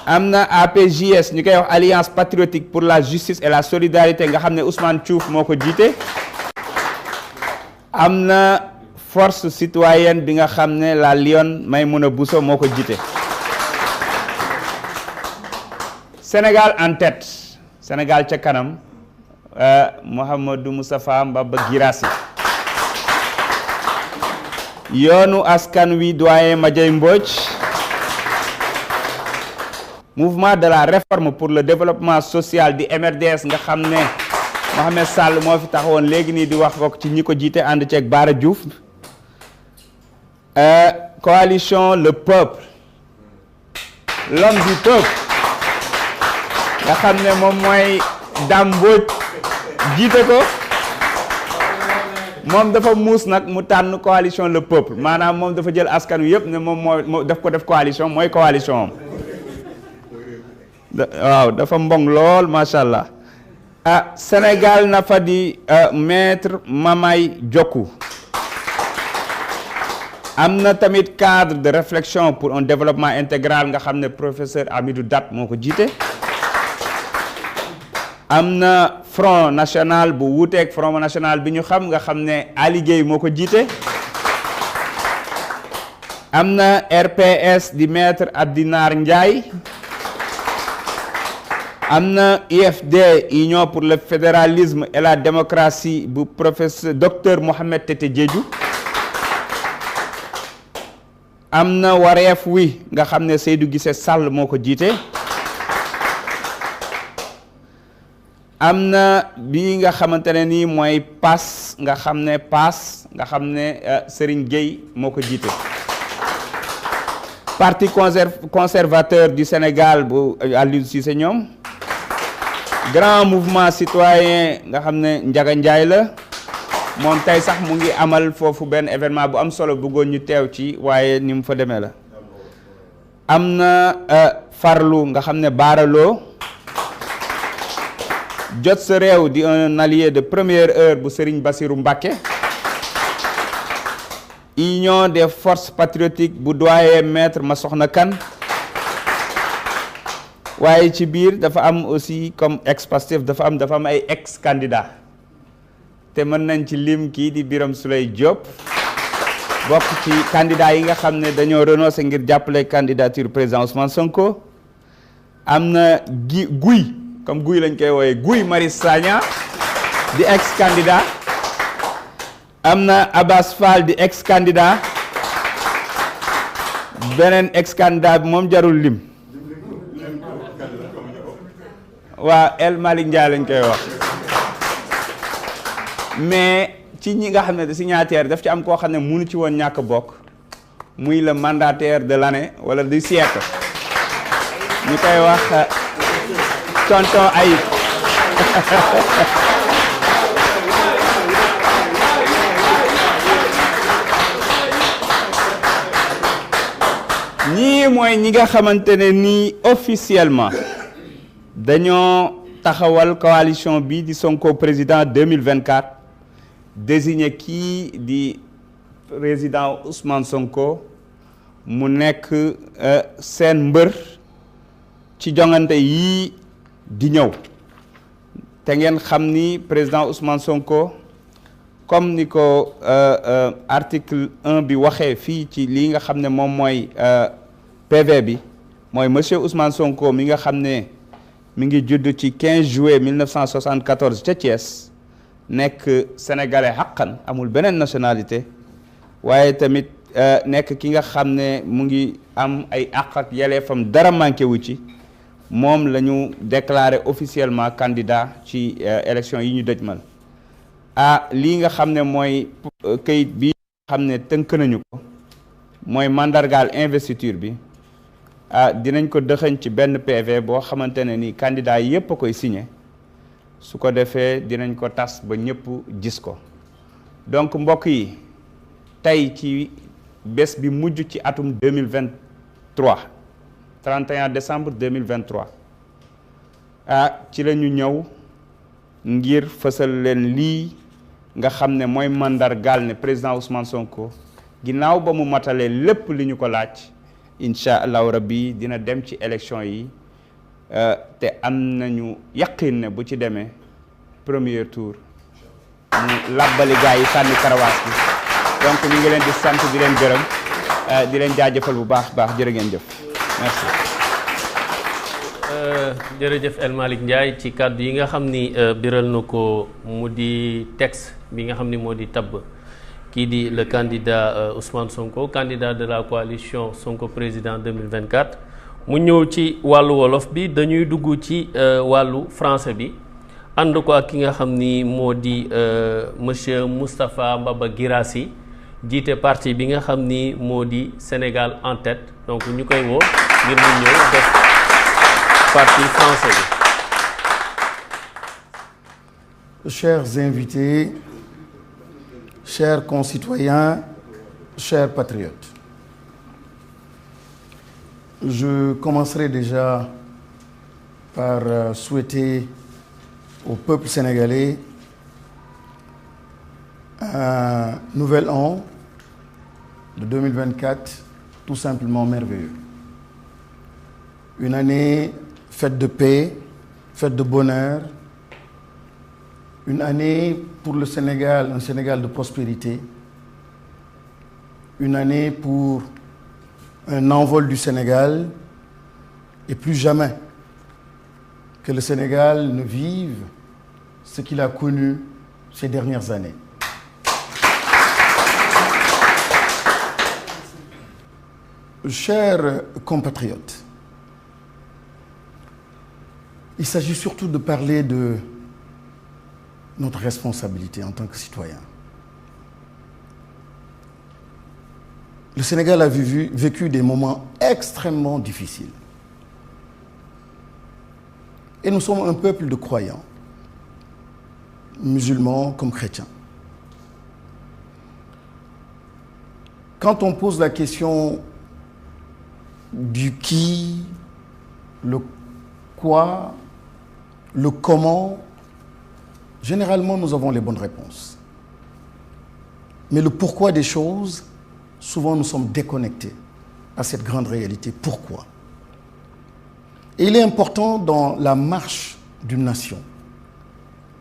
am na APJS ñu koy wax Alliance patriotique pour la justice et la solidarité nga xam ne Ousmane Diouf moo ko jiite. am na force citoyenne bi nga xam ne la Lyon Maïmouna Bousso moo ko jiite. Sénégal en tête Sénégal ca kanam Mouhamadou Moustapha Mbaba Guirassy. yoonu askan wi doyen Madiaye Mbodj. mouvement de la réforme pour le développement social di MRDS nga xam ne Mohamed Sall moo fi taxawoon léegi nii di wax bokk ci ñi ko jiite ànd ceeg Bara Diouf. coalition le peuple l'homme du peuple nga xam ne moom mooy Dame Mbodj jiite ko moom dafa muus nag mu tànn coalition le peuple maanaam moom dafa jël askan wi yëpp ne moom moo daf ko def coalition mooy coalition am waaw dafa mbong lool macha allah. Sénégal na fa di maître Mamay Diokou. am na tamit cadre de réflexion pour un développement intégral nga xam ne professeur Amidou Dat moo ko jiite. am na front national bu wuuteeg front national bi ñu xam nga xam ne Ali Gueye moo ko jiite. am na RPS di maître Abdinar Ndiaye. am na UFD Union pour le fédéralisme et la démocratie bu professeur docteur Mohamed Tete Diédhiou. am na wareef wi nga xam ne Seydou Guissé Sall moo ko jiite. am na bii nga xamante ne nii mooy PAS nga xam ne Serigne Gueye moo ko jiite. parti conservateur du Sénégal bu Aliou Cissé ñoom. grand mouvement citoyen nga xam ne Ndiaga Ndiaye la moom tey sax mu ngi amal foofu benn événement bu am solo bëggoon ñu teew ci waaye ni mu fa demee la. am na farlu nga xam ne baaraloo jot sa réew di un allié de première heure bu Serigne Bassirou Mbacké. union des forces patriotiques bu doyen maître Massokhna Kane. waaye ci biir dafa am aussi comme ex-Pastef dafa am ay ex-candidat te mën nañ ci lim kii di Birame Souleye Diop bokk ci candidat yi nga xam ne dañoo renoncé ngir jàppale candidature président Ousmane Sonko. am na Guy comme Guy lañ koy wooyee Guy Marius Sagna di ex-candidat. am na Abbas Fall di ex-candidat. beneen ex-candidat bi moom jarul lim. waa El Malick Ndiaye lañ koy wax mais ci ñi nga xam ne signataire daf ci am koo xam ne mënu ci woon ñàkk bokk muy le mandataire de l'année wala du siècle ñu koy wax tonton Ayib ñii mooy ñi nga xamante ne nii officiellement dañoo taxawal coalition bi di Sonko président 2024 désigné kii di président Ousmane Sonko mu nekk seen mbër ci jongante yii di ñëw te ngeen xam ni président Ousmane Sonko comme ni ko article 1 bi waxee fii ci lii nga xam ne moom mooy PV bi mooy monsieur Ousmane Sonko mi nga xam ne mi ngi judd ci 15 juillet 1974 ca Thiès nekk sénégalais xaqan amul beneen nationalité waaye tamit nekk ki nga xam ne mu ngi am ay àq ak yelleefam dara manqué wu ci moom la ñu déclaré officiellement candidat ci élection yi ñu dëjmal. lii nga xam ne mooy kayit bi nga xam ne tënk nañu ko mooy mandargaal investiture bi. dinañ ko dëxëñ ci benn PV boo xamante ne ni candidat yépp a koy signé su ko defee dinañ ko tas ba ñëpp gis ko donc mbokk yi tey ci bés bi mujj ci atum 2023 31 décembre 2023 ci la ñu ñëw ngir fësal leen lii nga xam ne mooy mandargaal ne président Ousmane Sonko ginnaaw ba mu matalee lépp li ñu ko laaj incha allahu rabbi dina dem ci élection yi te am nañu yaqin ne bu ci demee premier tour mu labbali gaa yi sànni karawaas bi donc ñu ngi leen di sant di leen gërëm di leen jaajëfal bu baax jërë ngeen jëf merci. jërëjëf El Malick Ndiaye ci kàddu yi nga xam ni biral na ko mu di texte bi nga xam ni moo di tabb kii di le candidat Ousmane Sonko candidat de la coalition Sonko président 2024 mu ñëw ci wàllu wolof bi dañuy dugg ci wàllu français bi ànd ko ak ki nga xam ni moo di monsieur Moustapha Mbaba Guirassy jiite parti bi nga xam ni moo di Sénégal en tête donc ñu koy woo ngir mu ñëw def parti français bi. Chers invités, chers concitoyens, chers patriotes, je commencerai déjà par souhaiter au peuple sénégalais un nouvel an de 2024 tout simplement merveilleux. Une année faite de paix, faite de bonheur, une année pour le Sénégal, un Sénégal de prospérité, une année pour un envol du Sénégal et plus jamais que le Sénégal ne vive ce qu'il a connu ces dernières années. Chers compatriotes, il s'agit surtout de parler de notre responsabilité en tant que citoyen. Le Sénégal a vécu des moments extrêmement difficiles. Et nous sommes un peuple de croyants, musulmans comme chrétiens. Quand on pose la question du qui, le quoi, le comment, généralement nous avons les bonnes réponses. Mais le pourquoi des choses, souvent nous sommes déconnectés à cette grande réalité. Pourquoi? Et il est important dans la marche d'une nation,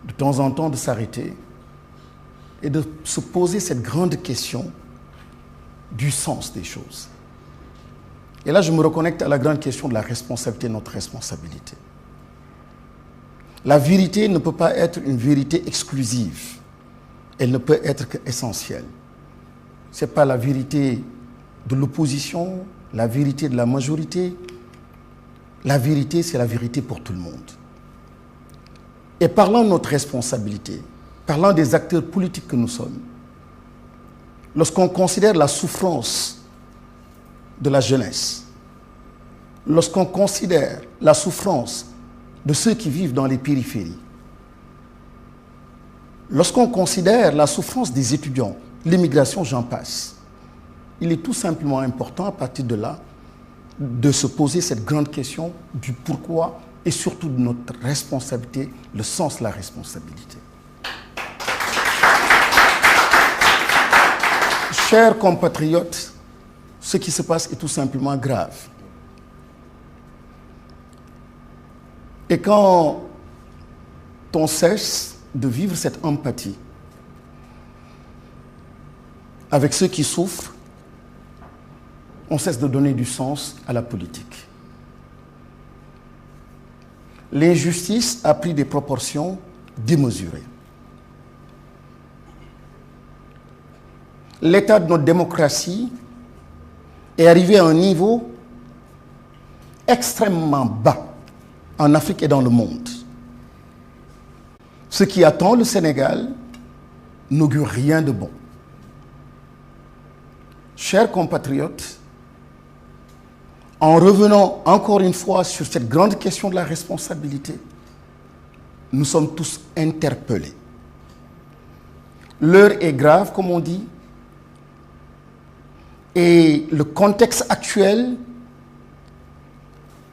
de temps en temps, de s'arrêter et de se poser cette grande question du sens des choses. Et là, je me reconnecte à la grande question de la responsabilité, notre responsabilité. La vérité ne peut pas être une vérité exclusive. Elle ne peut être qu'essentielle. Ce n'est pas la vérité de l'opposition, la vérité de la majorité. La vérité, c'est la vérité pour tout le monde. Et parlant de notre responsabilité, parlant des acteurs politiques que nous sommes, lorsqu'on considère la souffrance de la jeunesse, lorsqu'on considère la souffrance de ceux qui vivent dans les périphéries, lorsqu'on considère la souffrance des étudiants, l'immigration, j'en passe, il est tout simplement important à partir de là de se poser cette grande question du pourquoi et surtout de notre responsabilité, le sens de la responsabilité. Chers compatriotes, ce qui se passe est tout simplement grave. Et quand on cesse de vivre cette empathie avec ceux qui souffrent, on cesse de donner du sens à la politique. L'injustice a pris des proportions démesurées. L'état de notre démocratie est arrivé à un niveau extrêmement bas en Afrique et dans le monde. Ce qui attend le Sénégal n'augure rien de bon. Chers compatriotes, en revenant encore une fois sur cette grande question de la responsabilité, nous sommes tous interpellés. L'heure est grave, comme on dit, et le contexte actuel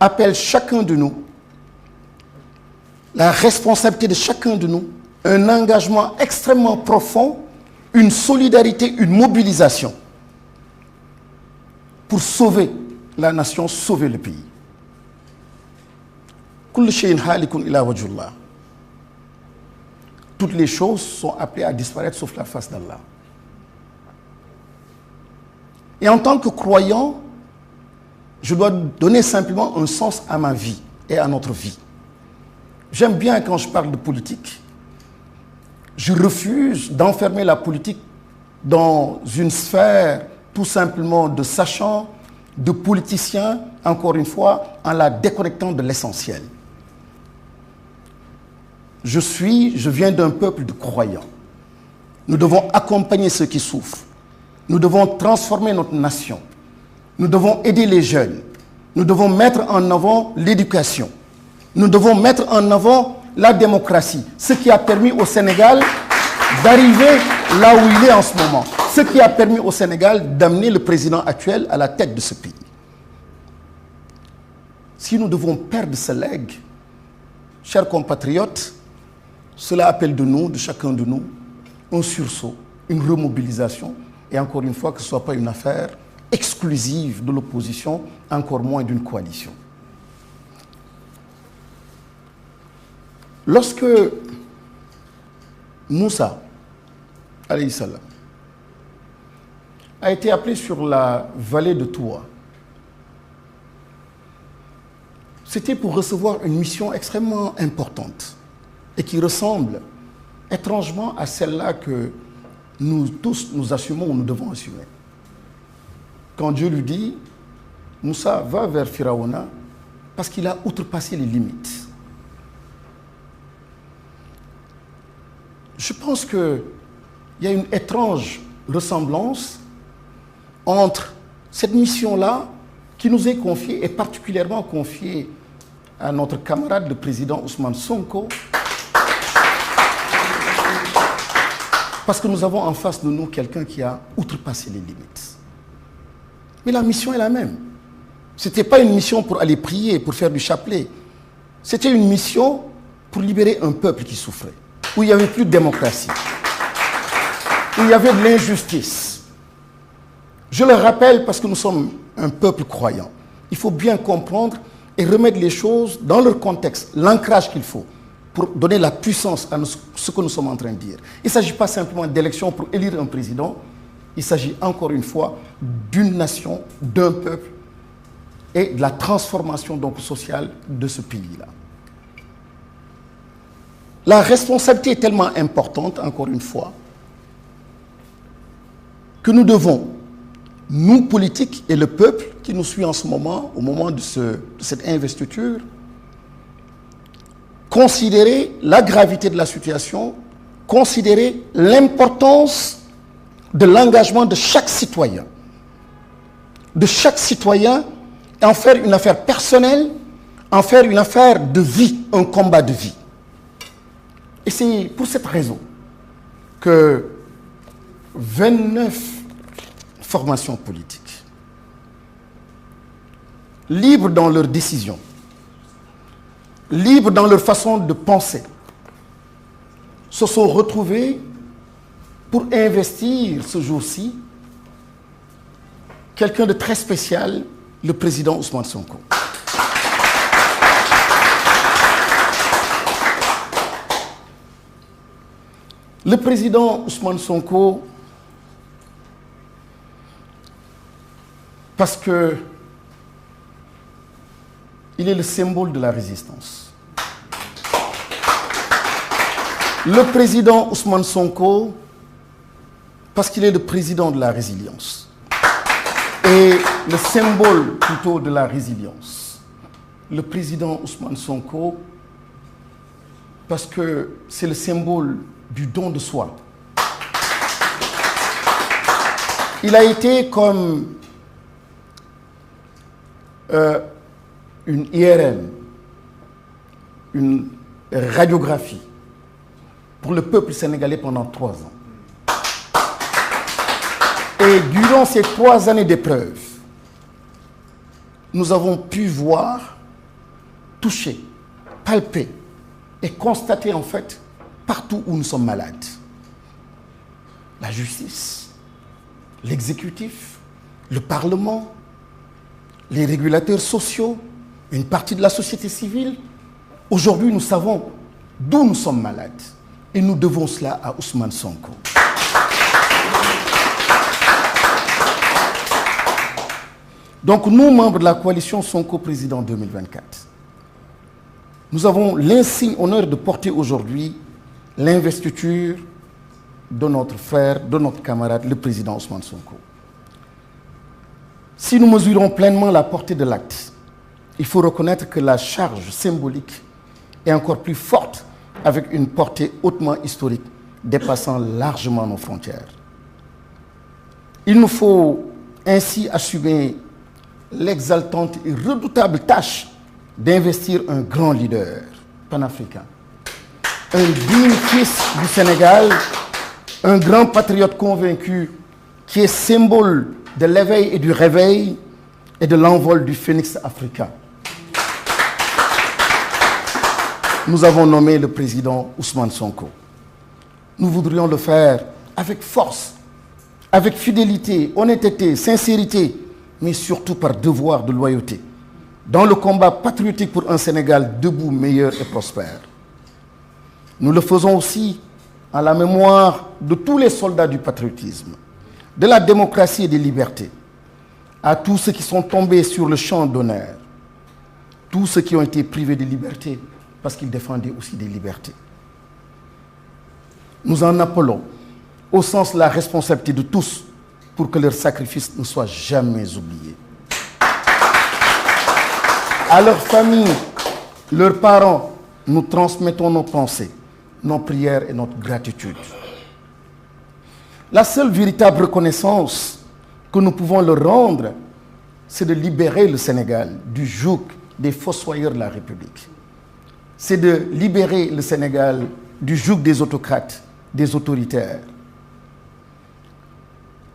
appelle chacun de nous, la responsabilité de chacun de nous, un engagement extrêmement profond, une solidarité, une mobilisation pour sauver la nation, sauver le pays. Kullu shay'in halikun ila wajhillah. Toutes les choses sont appelées à disparaître sauf la face d'Allah. Et en tant que croyant, je dois donner simplement un sens à ma vie et à notre vie. J'aime bien quand je parle de politique. Je refuse d'enfermer la politique dans une sphère tout simplement de sachants, de politiciens, encore une fois, en la déconnectant de l'essentiel. Je viens d'un peuple de croyants. Nous devons accompagner ceux qui souffrent. Nous devons transformer notre nation. Nous devons aider les jeunes. Nous devons mettre en avant l'éducation. Nous devons mettre en avant la démocratie. Ce qui a permis au Sénégal d'arriver là où il est en ce moment. Ce qui a permis au Sénégal d'amener le président actuel à la tête de ce pays. Si nous devons perdre ce legs, chers compatriotes, cela appelle de nous, de chacun de nous, un sursaut, une remobilisation, et encore une fois, que ce ne soit pas une affaire exclusive de l'opposition, encore moins d'une coalition. Lorsque Moussa, alayhi salam, a été appelé sur la vallée de Toua, c'était pour recevoir une mission extrêmement importante et qui ressemble étrangement à celle-là que nous tous nous assumons ou nous devons assumer. Quand Dieu lui dit, Moussa va vers Firaouna parce qu'il a outrepassé les limites. Je pense qu'il y a une étrange ressemblance entre cette mission-là qui nous est confiée et particulièrement confiée à notre camarade le président Ousmane Sonko, parce que nous avons en face de nous quelqu'un qui a outrepassé les limites. Mais la mission est la même. Ce n'était pas une mission pour aller prier, pour faire du chapelet. C'était une mission pour libérer un peuple qui souffrait, où il n'y avait plus de démocratie, où il y avait de l'injustice. Je le rappelle parce que nous sommes un peuple croyant. Il faut bien comprendre et remettre les choses dans leur contexte, l'ancrage qu'il faut pour donner la puissance à ce que nous sommes en train de dire. Il ne s'agit pas simplement d'élections pour élire un président, il s'agit encore une fois d'une nation, d'un peuple et de la transformation donc sociale de ce pays-là. La responsabilité est tellement importante, encore une fois, que nous devons, nous politiques et le peuple qui nous suit en ce moment, au moment de cette investiture, considérer la gravité de la situation, considérer l'importance de l'engagement de chaque citoyen. De chaque citoyen, en faire une affaire personnelle, en faire une affaire de vie, un combat de vie. Et c'est pour cette raison que 29 formations politiques, libres dans leurs décisions, libres dans leur façon de penser, se sont retrouvés pour investir ce jour-ci quelqu'un de très spécial, le président Ousmane Sonko. Le président Ousmane Sonko, parce que il est le symbole de la résistance. Le président Ousmane Sonko, parce qu'il est le président de la résilience. Et le symbole plutôt de la résilience. Le président Ousmane Sonko, parce que c'est le symbole du don de soi. Il a été comme une IRM, une radiographie pour le peuple sénégalais pendant 3 ans. Et durant ces 3 années d'épreuve, nous avons pu voir, toucher, palper et constater en fait partout où nous sommes malades. La justice, l'exécutif, le Parlement, les régulateurs sociaux, une partie de la société civile. Aujourd'hui, nous savons d'où nous sommes malades et nous devons cela à Ousmane Sonko. Donc nous, membres de la coalition Sonko Président 2024, nous avons l'insigne honneur de porter aujourd'hui l'investiture de notre frère, de notre camarade, le président Ousmane Sonko. Si nous mesurons pleinement la portée de l'acte, il faut reconnaître que la charge symbolique est encore plus forte avec une portée hautement historique dépassant largement nos frontières. Il nous faut ainsi assumer l'exaltante et redoutable tâche d'investir un grand leader panafricain, un digne fils du Sénégal, un grand patriote convaincu qui est symbole de l'éveil et du réveil et de l'envol du phénix africain. Nous avons nommé le président Ousmane Sonko. Nous voudrions le faire avec force, avec fidélité, honnêteté, sincérité, mais surtout par devoir de loyauté, dans le combat patriotique pour un Sénégal debout, meilleur et prospère. Nous le faisons aussi en la mémoire de tous les soldats du patriotisme, de la démocratie et des libertés, à tous ceux qui sont tombés sur le champ d'honneur, tous ceux qui ont été privés de liberté parce qu'ils défendaient aussi des libertés. Nous en appelons au sens de la responsabilité de tous pour que leur sacrifice ne soit jamais oublié. À leurs familles, leurs parents, nous transmettons nos pensées, nos prières et notre gratitude. La seule véritable reconnaissance que nous pouvons leur rendre, c'est de libérer le Sénégal du joug des fossoyeurs de la République. C'est de libérer le Sénégal du joug des autocrates, des autoritaires.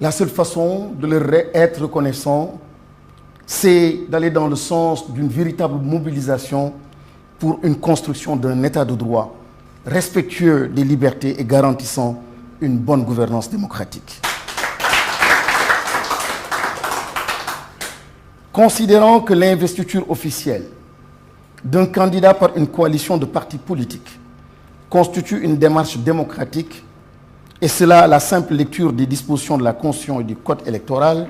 La seule façon de leur être reconnaissant, c'est d'aller dans le sens d'une véritable mobilisation pour une construction d'un État de droit respectueux des libertés et garantissant une bonne gouvernance démocratique. Considérant que l'investiture officielle d'un candidat par une coalition de partis politiques constitue une démarche démocratique, et cela à la simple lecture des dispositions de la Constitution et du Code électoral,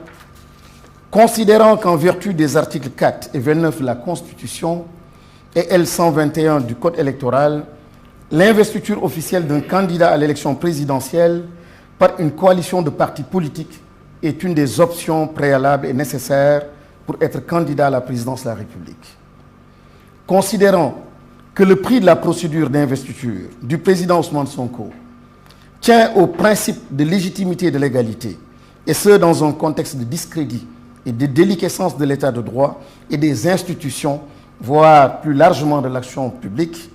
considérant qu'en vertu des articles 4 et 29 de la Constitution et L121 du Code électoral, l'investiture officielle d'un candidat à l'élection présidentielle par une coalition de partis politiques est une des options préalables et nécessaires pour être candidat à la présidence de la République. Considérant que le prix de la procédure d'investiture du président Ousmane Sonko tient au principe de légitimité et de légalité, et ce dans un contexte de discrédit et de déliquescence de l'état de droit et des institutions, voire plus largement de l'action publique,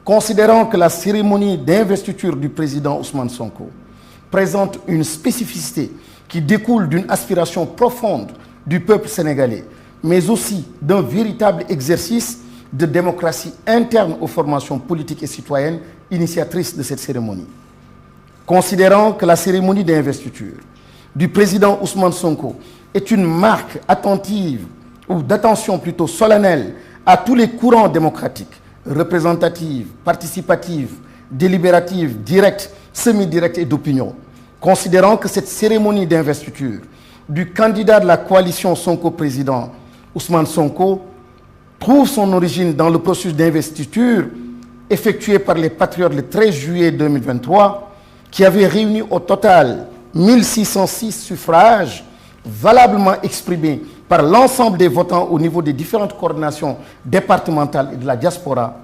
considérant que la cérémonie d'investiture du président Ousmane Sonko présente une spécificité qui découle d'une aspiration profonde du peuple sénégalais, mais aussi d'un véritable exercice de démocratie interne aux formations politiques et citoyennes initiatrices de cette cérémonie. Considérant que la cérémonie d'investiture du président Ousmane Sonko est une marque attentive ou d'attention plutôt solennelle à tous les courants démocratiques, représentatifs, participatifs, délibératifs, directs, semi-directs et d'opinion. Considérant que cette cérémonie d'investiture du candidat de la coalition Sonko président Ousmane Sonko trouve son origine dans le processus d'investiture effectué par les patriotes le 13 juillet 2023 qui avait réuni au total 1606 suffrages valablement exprimés par l'ensemble des votants au niveau des différentes coordinations départementales et de la diaspora,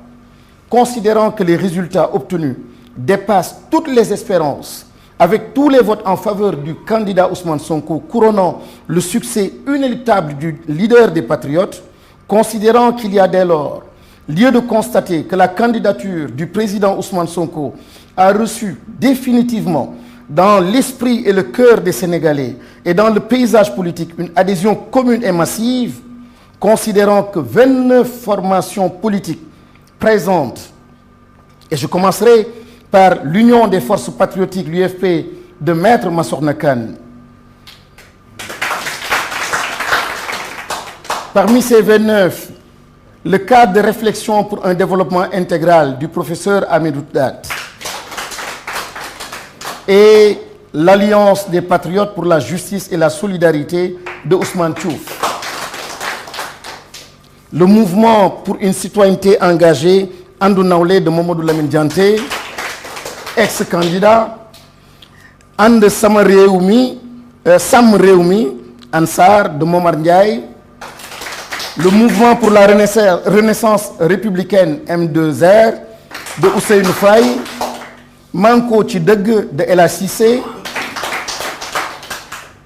considérant que les résultats obtenus dépassent toutes les espérances, avec tous les votes en faveur du candidat Ousmane Sonko couronnant le succès inéluctable du leader des patriotes, considérant qu'il y a dès lors lieu de constater que la candidature du président Ousmane Sonko a reçu définitivement dans l'esprit et le cœur des Sénégalais et dans le paysage politique une adhésion commune et massive, considérant que 29 formations politiques présentes, et je commencerai par l'Union des forces patriotiques, l'UFP, de Maître Massokhna Kane. Parmi ces 29, le cadre de réflexion pour un développement intégral du professeur Hamidou Date et l'Alliance des patriotes pour la justice et la solidarité de Ousmane Diouf. Le mouvement pour une citoyenneté engagée, Andou Nawlé de Mamadou Lamine Dianté, ex-candidat, And Sam Réumi, Ansar de Momar Ndiaye, le mouvement pour la renaissance républicaine M2R de Ousseynou Faye, Manko Tchideg de El Cissé,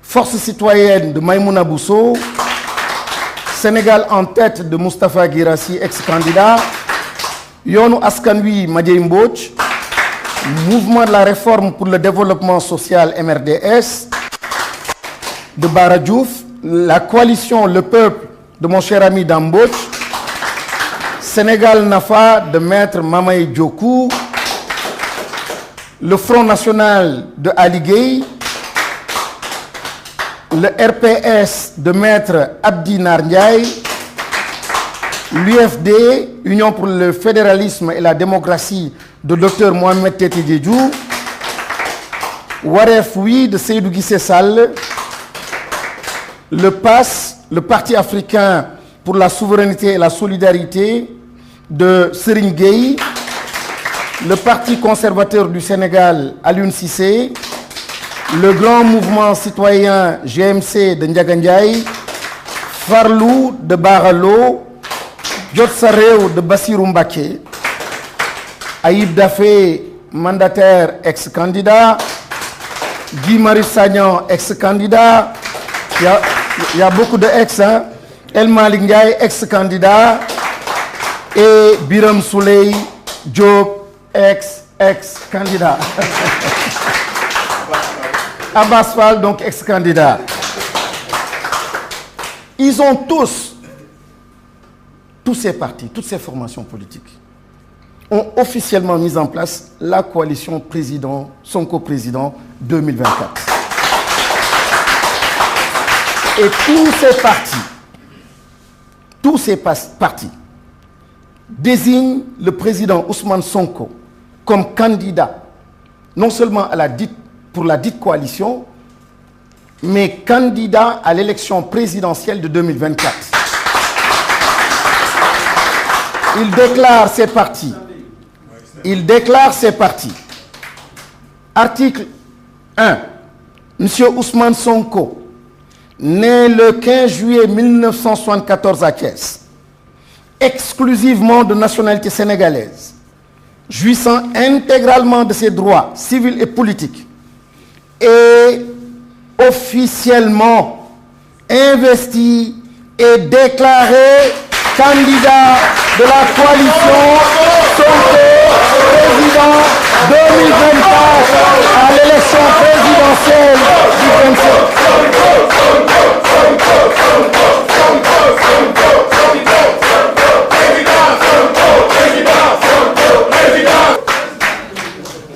Force citoyenne de Maïmouna Bousso, Sénégal en tête de Moustapha Guirassi, ex-candidat, Yonou Askanui Madiaye Mbodj, Mouvement de la réforme pour le développement social MRDS de Bara Diouf, la coalition Le Peuple de mon cher ami Dambodj, Sénégal Nafa de Maître Mamaye Diokou, le Front National de Ali Gueye, le RPS de Maître Abdi Ndiaye, l'UFD, Union pour le fédéralisme et la démocratie de Dr Mohamed Tete Diédhiou, Waref Oui de Seydou Guissé Sall, le PAS, le Parti africain pour la souveraineté et la solidarité de Serigne Gueye, le Parti conservateur du Sénégal, Alioune Cissé, le grand mouvement citoyen GMC de Ndiaga Ndiaye, Farlou de Baralo, Djotsareo de Bassirou Mbaké, Aïb Dafé, mandataire ex-candidat, Guy Marius Sagnan, ex-candidat, il y a beaucoup de ex, hein? El Malik Ndiaye, ex-candidat, et Biram Souley Diop, ex-candidat. Abbas Fall, donc ex-candidat. Ils ont tous ces partis, toutes ces formations politiques, ont officiellement mis en place la coalition président, Sonko président 2024. Et tous ces partis désignent le président Ousmane Sonko comme candidat, non seulement pour la dite coalition, mais candidat à l'élection présidentielle de 2024. Il déclare ses partis. Article 1. Monsieur Ousmane Sonko, né le 15 juillet 1974 à Thiès, exclusivement de nationalité sénégalaise, jouissant intégralement de ses droits civils et politiques, et officiellement investi et déclaré candidat de la coalition Sonko président 2024 à l'élection présidentielle du 27.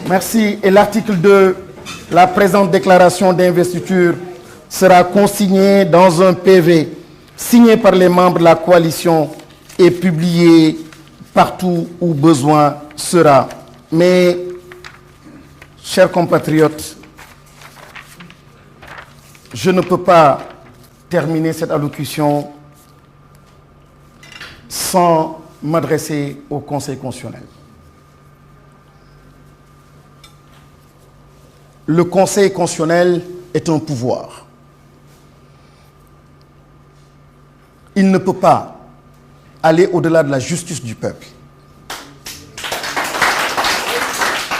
Merci. Et l'article 2, la présente déclaration d'investiture sera consignée dans un PV signé par les membres de la coalition et publié partout où besoin sera. Mais, chers compatriotes, je ne peux pas terminer cette allocution sans m'adresser au Conseil constitutionnel. Le Conseil constitutionnel est un pouvoir. Il ne peut pas aller au-delà de la justice du peuple.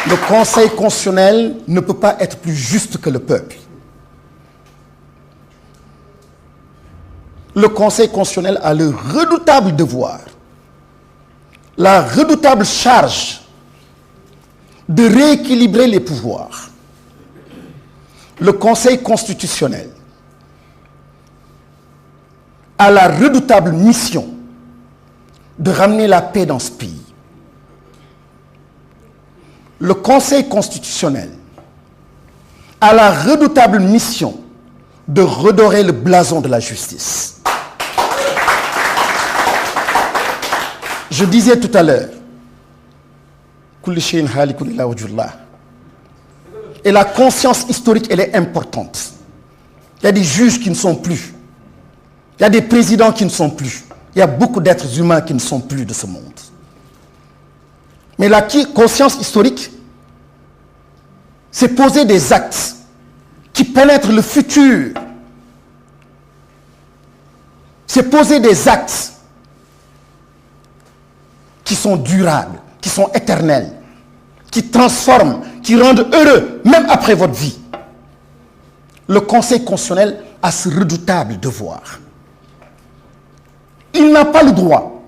Le Conseil constitutionnel ne peut pas être plus juste que le peuple. Le Conseil constitutionnel a le redoutable devoir la redoutable charge de rééquilibrer les pouvoirs, le Conseil constitutionnel a la redoutable mission de ramener la paix dans ce pays. Le Conseil constitutionnel a la redoutable mission de redorer le blason de la justice. Je disais tout à l'heure, et la conscience historique, elle est importante. Il y a des juges qui ne sont plus. Il y a des présidents qui ne sont plus. Il y a beaucoup d'êtres humains qui ne sont plus de ce monde. Mais la conscience historique, c'est poser des actes qui pénètrent le futur. C'est poser des actes qui sont durables, qui sont éternels, qui transforment, qui rendent heureux, même après votre vie. Le Conseil constitutionnel a ce redoutable devoir. Il n'a pas le droit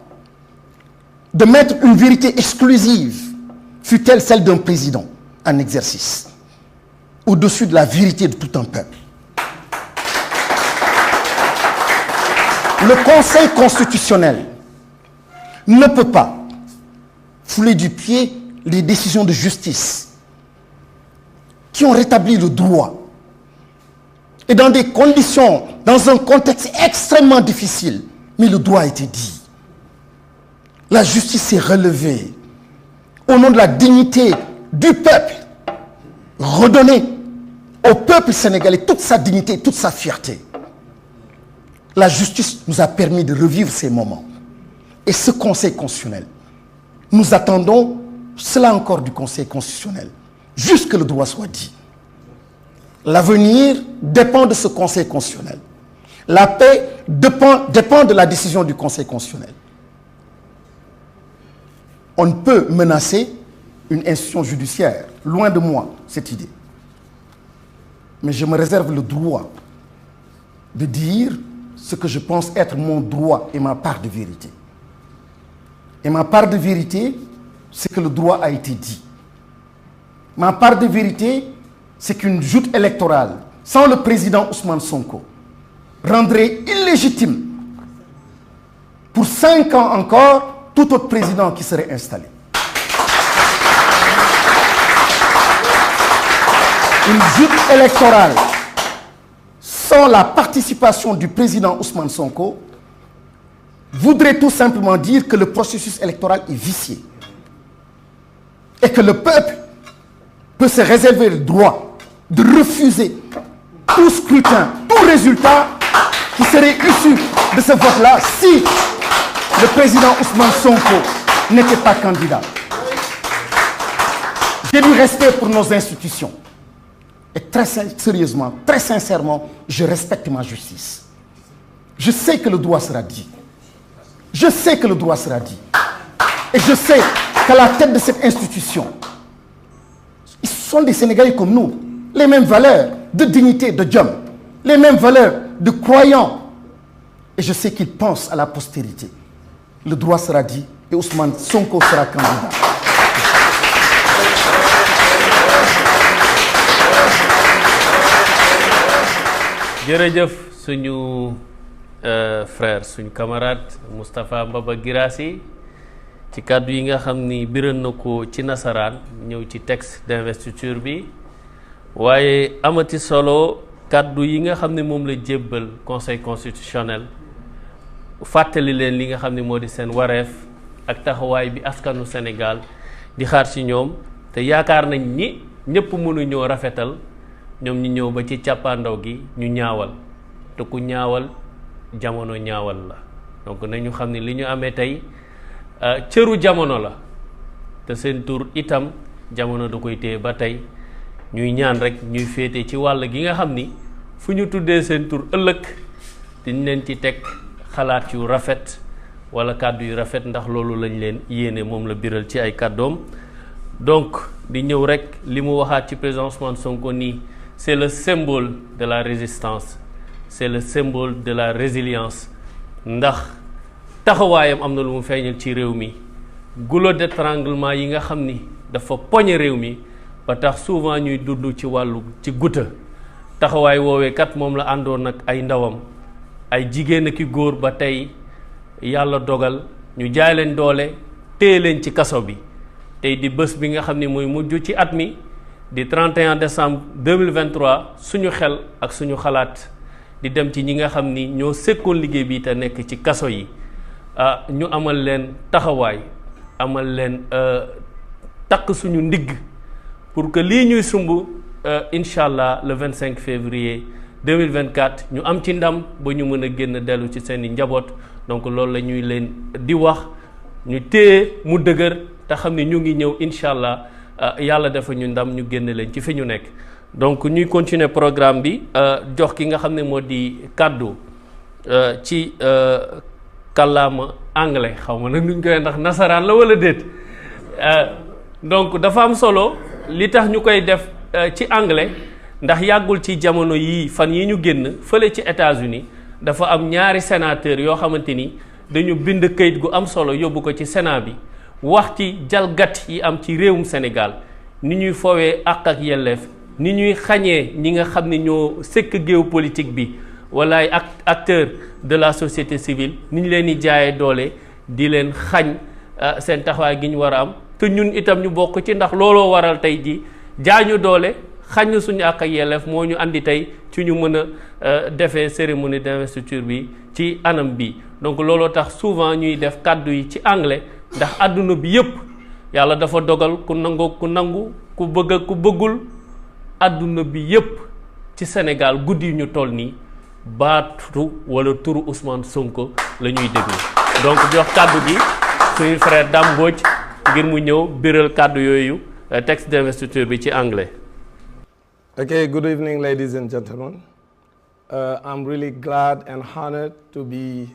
de mettre une vérité exclusive, fût-elle celle d'un président en exercice, au-dessus de la vérité de tout un peuple. Le Conseil constitutionnel ne peut pas fouler du pied les décisions de justice qui ont rétabli le droit. Et dans des conditions, dans un contexte extrêmement difficile, mais le droit a été dit. La justice s'est relevée au nom de la dignité du peuple, redonner au peuple sénégalais toute sa dignité, toute sa fierté. La justice nous a permis de revivre ces moments. Et ce Conseil constitutionnel, nous attendons cela encore du Conseil constitutionnel, jusque le droit soit dit. L'avenir dépend de ce Conseil constitutionnel. La paix dépend de la décision du Conseil constitutionnel. On ne peut menacer une institution judiciaire. Loin de moi, cette idée. Mais je me réserve le droit de dire ce que je pense être mon droit et ma part de vérité. Et ma part de vérité, c'est que le droit a été dit. Ma part de vérité, c'est qu'une joute électorale, sans le président Ousmane Sonko, rendrait illégitime, pour 5 ans encore, tout autre président qui serait installé. Une joute électorale sans la participation du président Ousmane Sonko voudrait tout simplement dire que le processus électoral est vicié et que le peuple peut se réserver le droit de refuser tout scrutin, tout résultat qui serait issu de ce vote-là si le président Ousmane Sonko n'était pas candidat. J'ai du respect pour nos institutions. Et très sérieusement, très sincèrement, je respecte ma justice. Je sais que le droit sera dit. Je sais que le droit sera dit. Et je sais qu'à la tête de cette institution, ils sont des Sénégalais comme nous. Les mêmes valeurs de dignité, de Dieu. Les mêmes valeurs de croyants. Et je sais qu'ils pensent à la postérité. Le droit sera dit et Ousmane Sonko sera candidat. jërëjëf suñu frère suñu camarade Moustapha Mbaba Guirassy ci kàddu yi nga xam ni biral na ko ci nasaraan ñëw ci texte d'investiture bi waaye amati solo kàddu yi nga xam ne moom la jébbal conseil constitutionnel fàttali leen li nga xam ne moo di seen wareef ak taxawaay bi askanu Sénégal di xaar ci ñoom te yaakaar nañ ni ñëpp mënuñoo rafetal ñoom ñu ñëw ba ci càppaandaw gi ñu ñaawal te ku ñaawal jamono ñaawal la donc nañu xam ne li ñu amee tey cëru jamono la te seen tur itam jamono da koy téye ba tey ñuy ñaan rek ñuy féete ci wàll gi nga xam ni fu ñu tuddee seen tur ëllëg dañ leen ci teg xalaat yu rafet wala kàddu yu rafet ndax loolu lañ leen yéene moom la biral ci ay kàddoom donc di ñëw rek li mu waxaat ci président Ousmane Sonko nii c'est le symbole de la résistance c'est le symbole de la résilience ndax taxawaayam am na lu mu feeñal ci réew mi goulot d'étranglement yi nga xam ni dafa poñe réew mi ba tax souvent ñuy dund ci wàllu ci guta taxawaay woowee kat moom la àndoon ak ay ndawam ay jigéen ak i góor ba tey yàlla dogal ñu jaay leen doole téye leen ci kaso bi tey di bés bi nga xam ni mooy mujj ci at mi di 31 décembre 2023 suñu xel ak suñu xalaat di dem ci ñi nga xam ni ñoo sekkoon liggéey bi te nekk ci kaso yi ñu amal leen taxawaay amal leen takk suñu ndigg pour que lii ñuy sumb incha allah le 25 février 2024 ñu am ci ndam ba ñu mën a génn dellu ci seeni njaboot donc loolu la ñuy leen di wax ñu téye mu dëgër te xam ni ñu ngi ñëw incha allah yàlla dafa ñu ndam ñu génn leen ci fi ñu nekk. donc ñuy continuer programme bi jox ki nga xam ne moo di kàddu ci kàllaama anglais xaw ma nag nuñ koy ndax nasaraan la wala déet donc dafa am solo li tax ñu koy def ci anglais ndax yàggul ci jamono yii fan yi ñu génn fële ci États-Unis dafa am ñaari sénateur yoo xamante ni dañu bind kayit gu am solo yóbbu ko ci Sénat bi wax ci jalgat yi am ci réewum Sénégal ni ñuy fowee àq ak yelleef ni ñuy xañee ñi nga xam ne ñoo sëkk géopolitique bi wala ay acteurs de la société civile ni ñu leen di jaayee doole di leen xañ seen taxawaay gi ñu war a am te ñun itam ñu bokk ci ndax looloo waral tey ji jaañu doole xañ suñu àq ak yelleef moo ñu andi tey ci ñu mën a defee cérémonie d'investiture bi ci anam bi donc looloo tax souvent ñuy def kàddu yi ci anglais ndax àdduna bi yépp yàlla dafa dogal ku nangoo ku nangu ku bëgg ak ku bëggul àdduna bi yépp ci Sénégal guddi ñu toll nii baatu wala turu Ousmane Sonko la ñuy déglu donc jox kàddu gi suñu frère Dame Mbodj ngir mu ñëw biral kàddu yooyu texte d'investiture bi ci anglais. Okay, good evening, ladies and gentlemen. I'm really glad and honored to be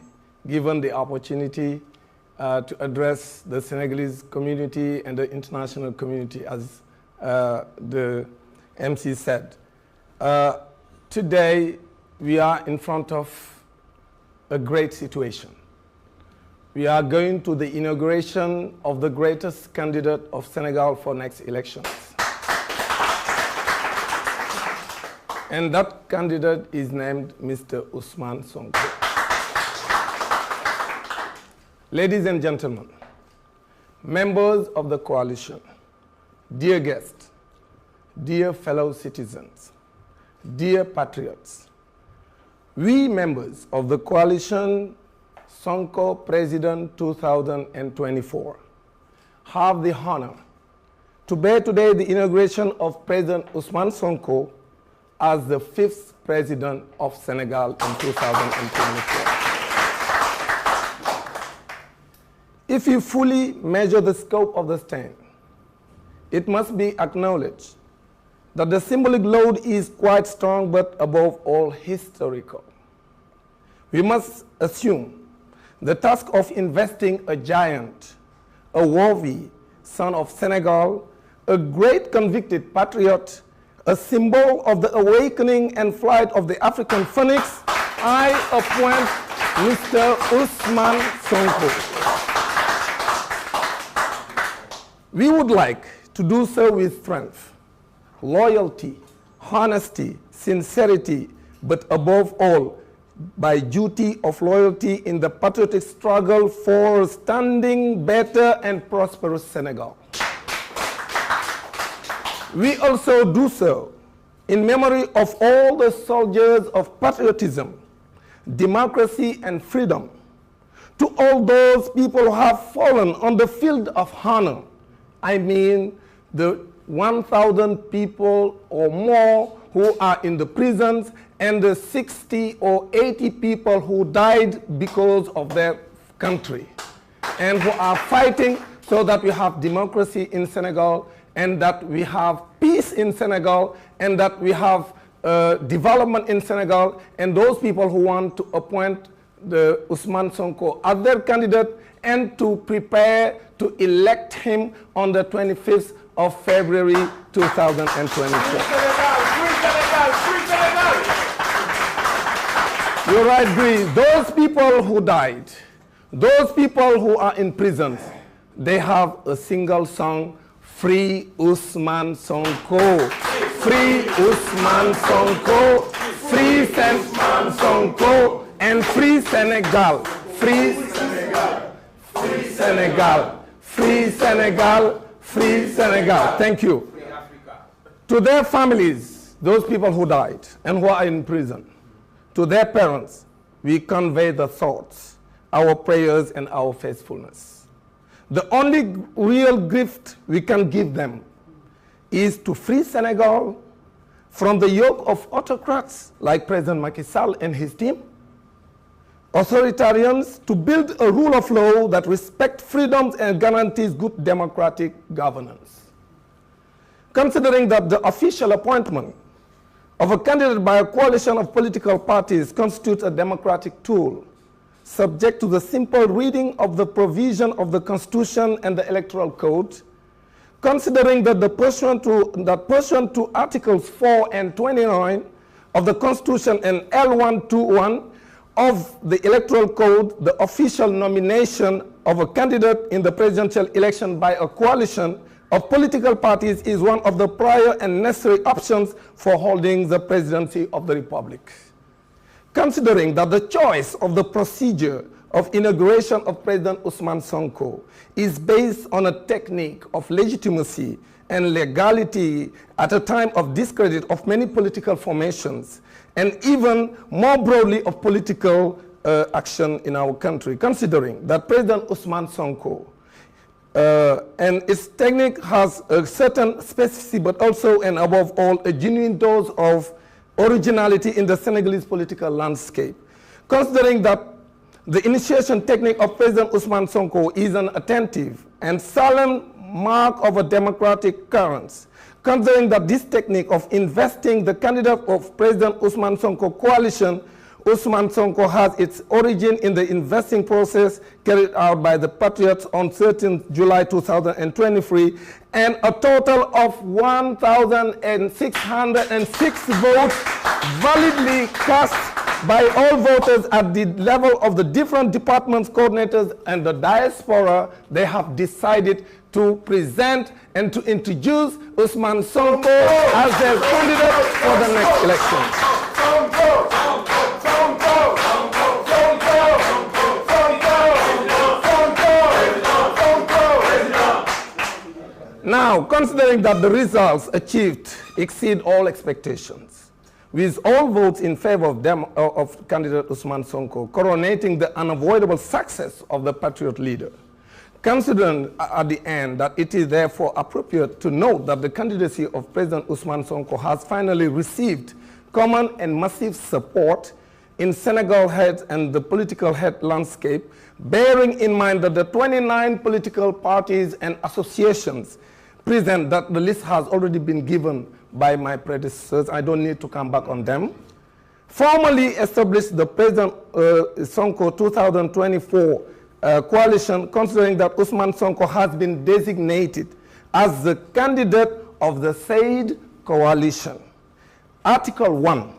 given the opportunity to address the Senegalese community and the international community, as the MC said. Today, we are in front of a great situation. We are going to the inauguration of the greatest candidate of Senegal for next elections. And that candidate is named Mr. Ousmane Sonko. Ladies and gentlemen, members of the coalition, dear guests, dear fellow citizens, dear patriots, we members of the coalition Sonko President 2024 have the honor to bear today the inauguration of President Ousmane Sonko as the 5th President of Senegal in 2024. If you fully measure the scope of the stand, it must be acknowledged that the symbolic load is quite strong, but above all historical. We must assume the task of investing a giant, a worthy son of Senegal, a great convicted patriot, a symbol of the awakening and flight of the African phoenix, I appoint Mr. Ousmane Sonko. We would like to do so with strength, loyalty, honesty, sincerity, but above all, by duty of loyalty in the patriotic struggle for standing better and prosperous Senegal. We also do so in memory of all the soldiers of patriotism, democracy, and freedom, to all those people who have fallen on the field of honor. I mean the 1,000 people or more who are in the prisons and the 60 or 80 people who died because of their country and who are fighting so that we have democracy in Senegal and that we have peace in Senegal and that we have development in Senegal, and those people who want to appoint the Ousmane Sonko as their candidate and to prepare to elect him on the 25th of February 2024. You're right, Bree. Those people who died, those people who are in prisons, they have a single song, Free Ousmane Sonko. Free Ousmane Sonko. Free Ousmane Sonko. And free Senegal. Free Senegal. Free Senegal. Free Senegal. Free Senegal. Thank you. To their families, those people who died and who are in prison, to their parents, we convey the thoughts, our prayers, and our faithfulness. The only real gift we can give them is to free Senegal from the yoke of autocrats like President Macky Sall and his team, authoritarians, to build a rule of law that respects freedoms and guarantees good democratic governance. Considering that the official appointment of a candidate by a coalition of political parties constitutes a democratic tool, subject to the simple reading of the provision of the Constitution and the Electoral Code, considering that pursuant to Articles 4 and 29 of the Constitution and L121 of the Electoral Code, the official nomination of a candidate in the presidential election by a coalition of political parties is one of the prior and necessary options for holding the presidency of the Republic. Considering that the choice of the procedure of inauguration of President Ousmane Sonko is based on a technique of legitimacy and legality at a time of discredit of many political formations, and even more broadly of political action in our country, considering that President Ousmane Sonko and its technique has a certain specificity, but also and above all a genuine dose of originality in the Senegalese political landscape. Considering that the initiation technique of President Ousmane Sonko is an attentive and solemn mark of a democratic current, considering that this technique of investing the candidate of President Ousmane Sonko coalition, Ousmane Sonko has its origin in the investing process carried out by the Patriots on 13th July 2023, and a total of 1,606 votes validly cast by all voters at the level of the different departments, coordinators, and the diaspora. They have decided to present and to introduce Ousmane Sonko as their candidate for the next election. Now, considering that the results achieved exceed all expectations, with all votes in favor of candidate Ousmane Sonko coronating the unavoidable success of the Patriot leader, considering at the end that it is therefore appropriate to note that the candidacy of President Ousmane Sonko has finally received common and massive support in Senegal head and the political head landscape, bearing in mind that the 29 political parties and associations present, that the list has already been given by my predecessors, I don't need to come back on them, formally established the President Sonko 2024 coalition, considering that Ousmane Sonko has been designated as the candidate of the said coalition. Article 1,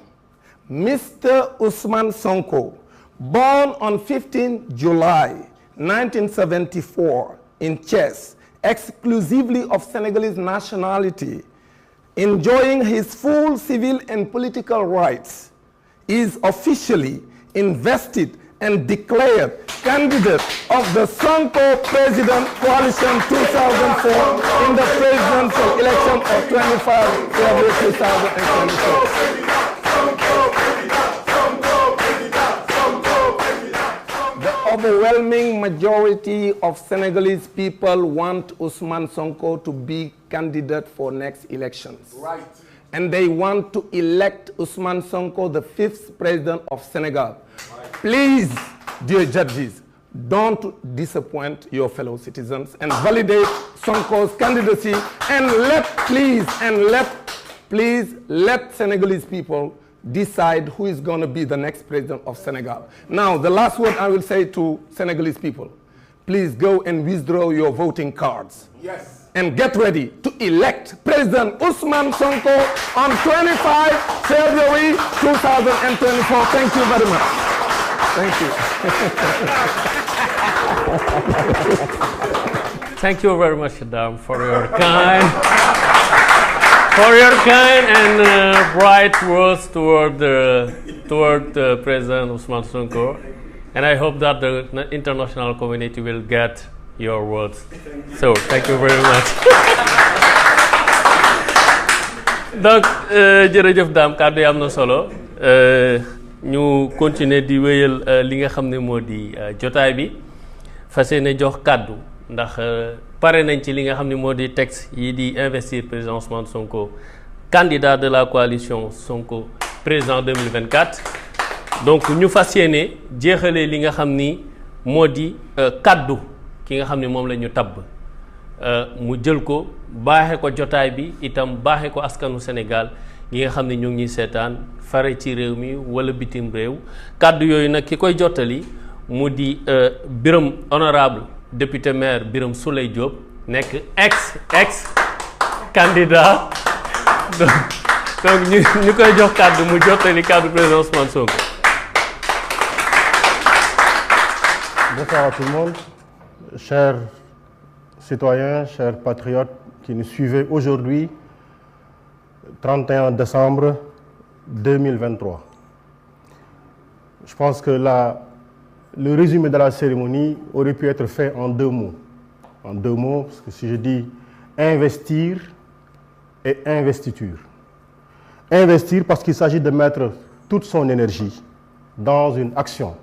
Mr. Ousmane Sonko, born on 15 July 1974 in Thiès, exclusively of Senegalese nationality, enjoying his full civil and political rights, is officially invested and declared candidate of the Sonko President Coalition 2004 in the presidential election of 25 February 2024. The overwhelming majority of Senegalese people want Ousmane Sonko to be candidate for next elections. Right. And they want to elect Ousmane Sonko the 5th president of Senegal. Right. Please, dear judges, don't disappoint your fellow citizens and validate Sonko's candidacy, and please let Senegalese people decide who is going to be the next president of Senegal. Now, the last word I will say to Senegalese people, please go and withdraw your voting cards. Yes. And get ready to elect President Ousmane Sonko on 25 February 2024. Thank you very much. Thank you. Thank you very much, Dame, for your kind and bright words toward President Ousmane Sonko. And I hope that the international community will get your words. So, thank you very much. Donc, jërëjëf Dame, kàddu yi am na solo. Ñu continuer di wéyal li nga xam ne moo di jotaay bi fas yéene jox kàddu ndax pare nañ ci li nga xam ne moo di texte yi di investir président Ousmane Sonko candidat de la coalition Sonko président 2024. Donc ñu fas yéene jeexalee li nga xam ni moo di kàddu ki nga xam ne moom la ñu tabb mu jël ko baaxe ko jotaay bi itam baaxe ko askanu Sénégal ñi nga xam ne ñu ngi ñuy seetaan fare ci réew mi wala bitim réew kàddu yooyu nag ki koy jottali mu di Birame honorable député maire Birame Souleye Diop nekk ex candidat donc ñu koy jox kàddu mu jottali kàddu président Ousmane Sonko. Bonsoir à tout le monde, chers citoyens, chers patriotes qui nous suivez aujourd'hui, 31 décembre 2023. Je pense que le résumé de la cérémonie aurait pu être fait en deux mots. En deux mots, parce que si je dis investir et investiture. Investir parce qu'il s'agit de mettre toute son énergie dans une action,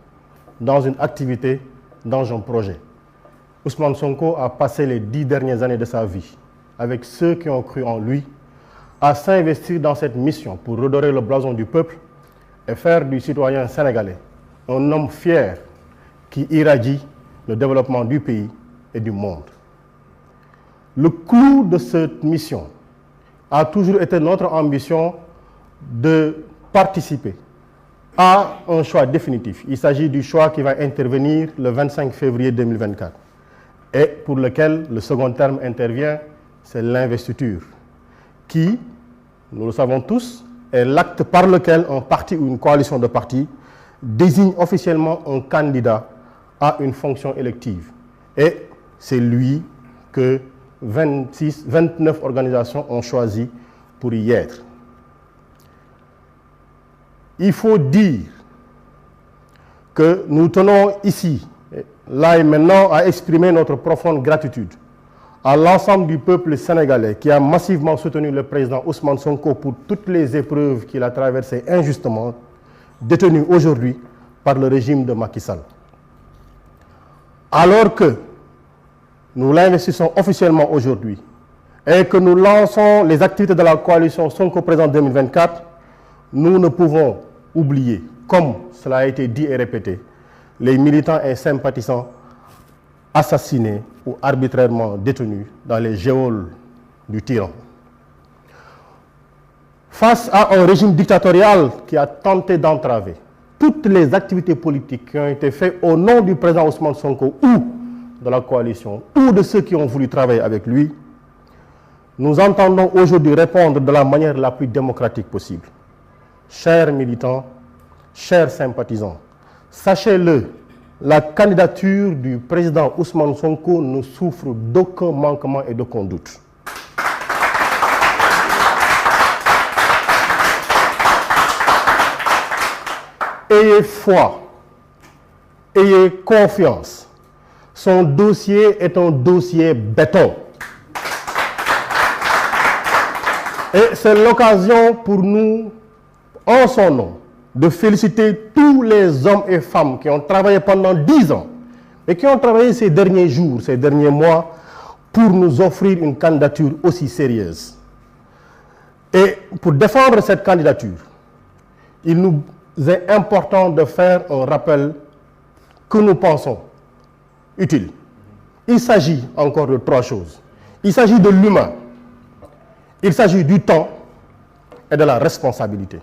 dans une activité, dans un projet. Ousmane Sonko a passé les 10 dernières années de sa vie avec ceux qui ont cru en lui à s'investir dans cette mission pour redorer le blason du peuple et faire du citoyen sénégalais un homme fier qui irradie le développement du pays et du monde. Le clou de cette mission a toujours été notre ambition de participer à un choix définitif. Il s'agit du choix qui va intervenir le 25 février 2024 et pour lequel le second terme intervient, c'est l'investiture qui, nous le savons tous, est l'acte par lequel un parti ou une coalition de partis désigne officiellement un candidat à une fonction élective. Et c'est lui que 29 organisations ont choisi pour y être. Il faut dire que nous tenons ici, là et maintenant, à exprimer notre profonde gratitude à l'ensemble du peuple sénégalais qui a massivement soutenu le président Ousmane Sonko pour toutes les épreuves qu'il a traversées injustement, détenues aujourd'hui par le régime de Macky Sall. Alors que nous l'investissons officiellement aujourd'hui et que nous lançons les activités de la coalition Sonko Président 2024, nous ne pouvons oublier, comme cela a été dit et répété, les militants et sympathisants assassinés ou arbitrairement détenus dans les geôles du tyran. Face à un régime dictatorial qui a tenté d'entraver toutes les activités politiques qui ont été faites au nom du président Ousmane Sonko ou de la coalition ou de ceux qui ont voulu travailler avec lui, nous entendons aujourd'hui répondre de la manière la plus démocratique possible. Chers militants, chers sympathisants, sachez-le, la candidature du président Ousmane Sonko ne souffre d'aucun manquement et d'aucun doute. Ayez foi, ayez confiance. Son dossier est un dossier béton. Et c'est l'occasion pour nous, en son nom, de féliciter tous les hommes et femmes qui ont travaillé pendant 10 ans et qui ont travaillé ces derniers jours, ces derniers mois, pour nous offrir une candidature aussi sérieuse. Et pour défendre cette candidature, il nous est important de faire un rappel que nous pensons utile. Il s'agit encore de 3 choses. Il s'agit de l'humain, il s'agit du temps et de la responsabilité.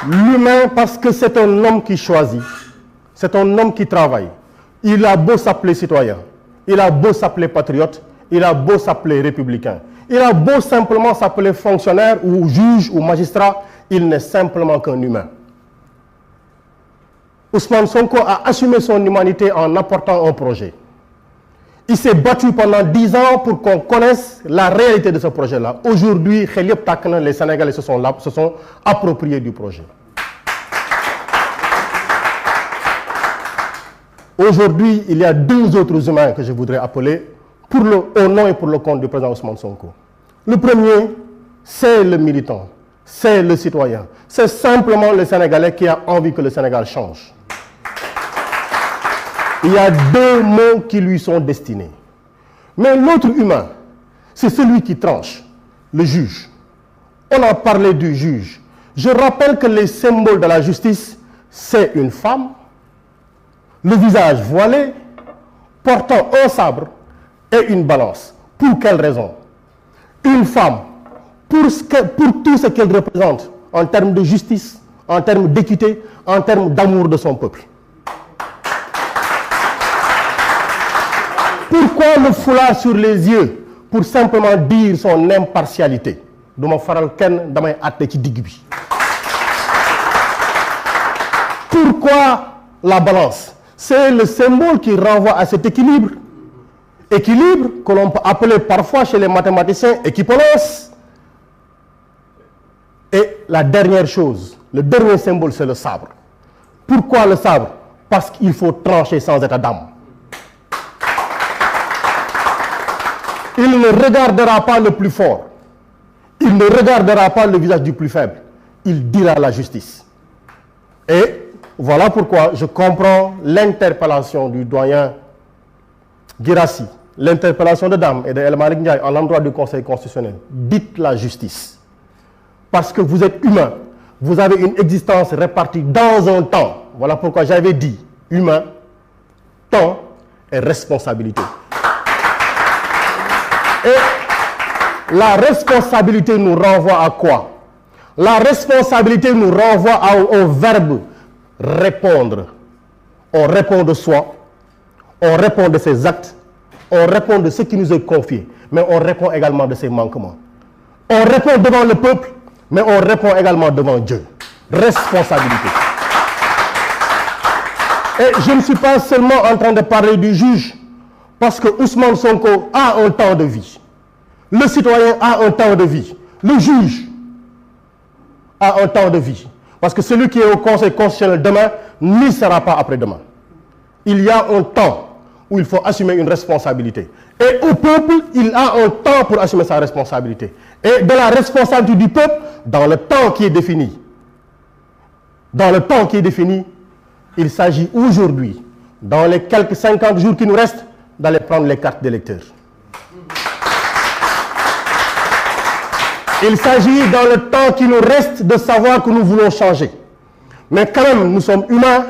L'humain parce que c'est un homme qui choisit, c'est un homme qui travaille. Il a beau s'appeler citoyen, il a beau s'appeler patriote, il a beau s'appeler républicain, il a beau simplement s'appeler fonctionnaire ou juge ou magistrat, il n'est simplement qu'un humain. Ousmane Sonko a assumé son humanité en apportant un projet. Il s'est battu pendant 10 ans pour qu'on connaisse la réalité de ce projet-là. Aujourd'hui, les Sénégalais se sont appropriés du projet. Aujourd'hui, il y a 2 autres humains que je voudrais appeler au nom et pour le compte du président Ousmane Sonko. Le premier, c'est le militant, c'est le citoyen, c'est simplement le Sénégalais qui a envie que le Sénégal change. Il y a 2 mots qui lui sont destinés. Mais l'autre humain, c'est celui qui tranche, le juge. On a parlé du juge. Je rappelle que les symboles de la justice, c'est une femme, le visage voilé, portant un sabre et une balance. Pour quelle raison? Une femme, pour tout ce qu'elle représente en termes de justice, en termes d'équité, en termes d'amour de son peuple. Pourquoi le foulard sur les yeux? Pour simplement dire son impartialité. Pourquoi la balance? C'est le symbole qui renvoie à cet équilibre. Équilibre que l'on peut appeler parfois chez les mathématiciens équivalence. Et la dernière chose, le dernier symbole, c'est le sabre. Pourquoi le sabre? Parce qu'il faut trancher sans état d'âme. Il ne regardera pas le plus fort. Il ne regardera pas le visage du plus faible. Il dira la justice. Et voilà pourquoi je comprends l'interpellation du doyen Guirassy, l'interpellation de Dame et de El Malick Ndiaye en l'endroit du Conseil constitutionnel. Dites la justice. Parce que vous êtes humain. Vous avez une existence répartie dans un temps. Voilà pourquoi j'avais dit humain, temps et responsabilité. Et la responsabilité nous renvoie à quoi? La responsabilité nous renvoie au verbe répondre. On répond de soi, on répond de ses actes, on répond de ce qui nous est confié, mais on répond également de ses manquements. On répond devant le peuple, mais on répond également devant Dieu. Responsabilité. Et je ne suis pas seulement en train de parler du juge, parce que Ousmane Sonko a un temps de vie. Le citoyen a un temps de vie. Le juge a un temps de vie. Parce que celui qui est au Conseil constitutionnel demain n'y sera pas après-demain. Il y a un temps où il faut assumer une responsabilité. Et au peuple, il a un temps pour assumer sa responsabilité. Et de la responsabilité du peuple, dans le temps qui est défini, il s'agit aujourd'hui, dans les quelques 50 jours qui nous restent, d'aller prendre les cartes d'électeurs. Il s'agit dans le temps qui nous reste de savoir que nous voulons changer. Mais quand même, nous sommes humains,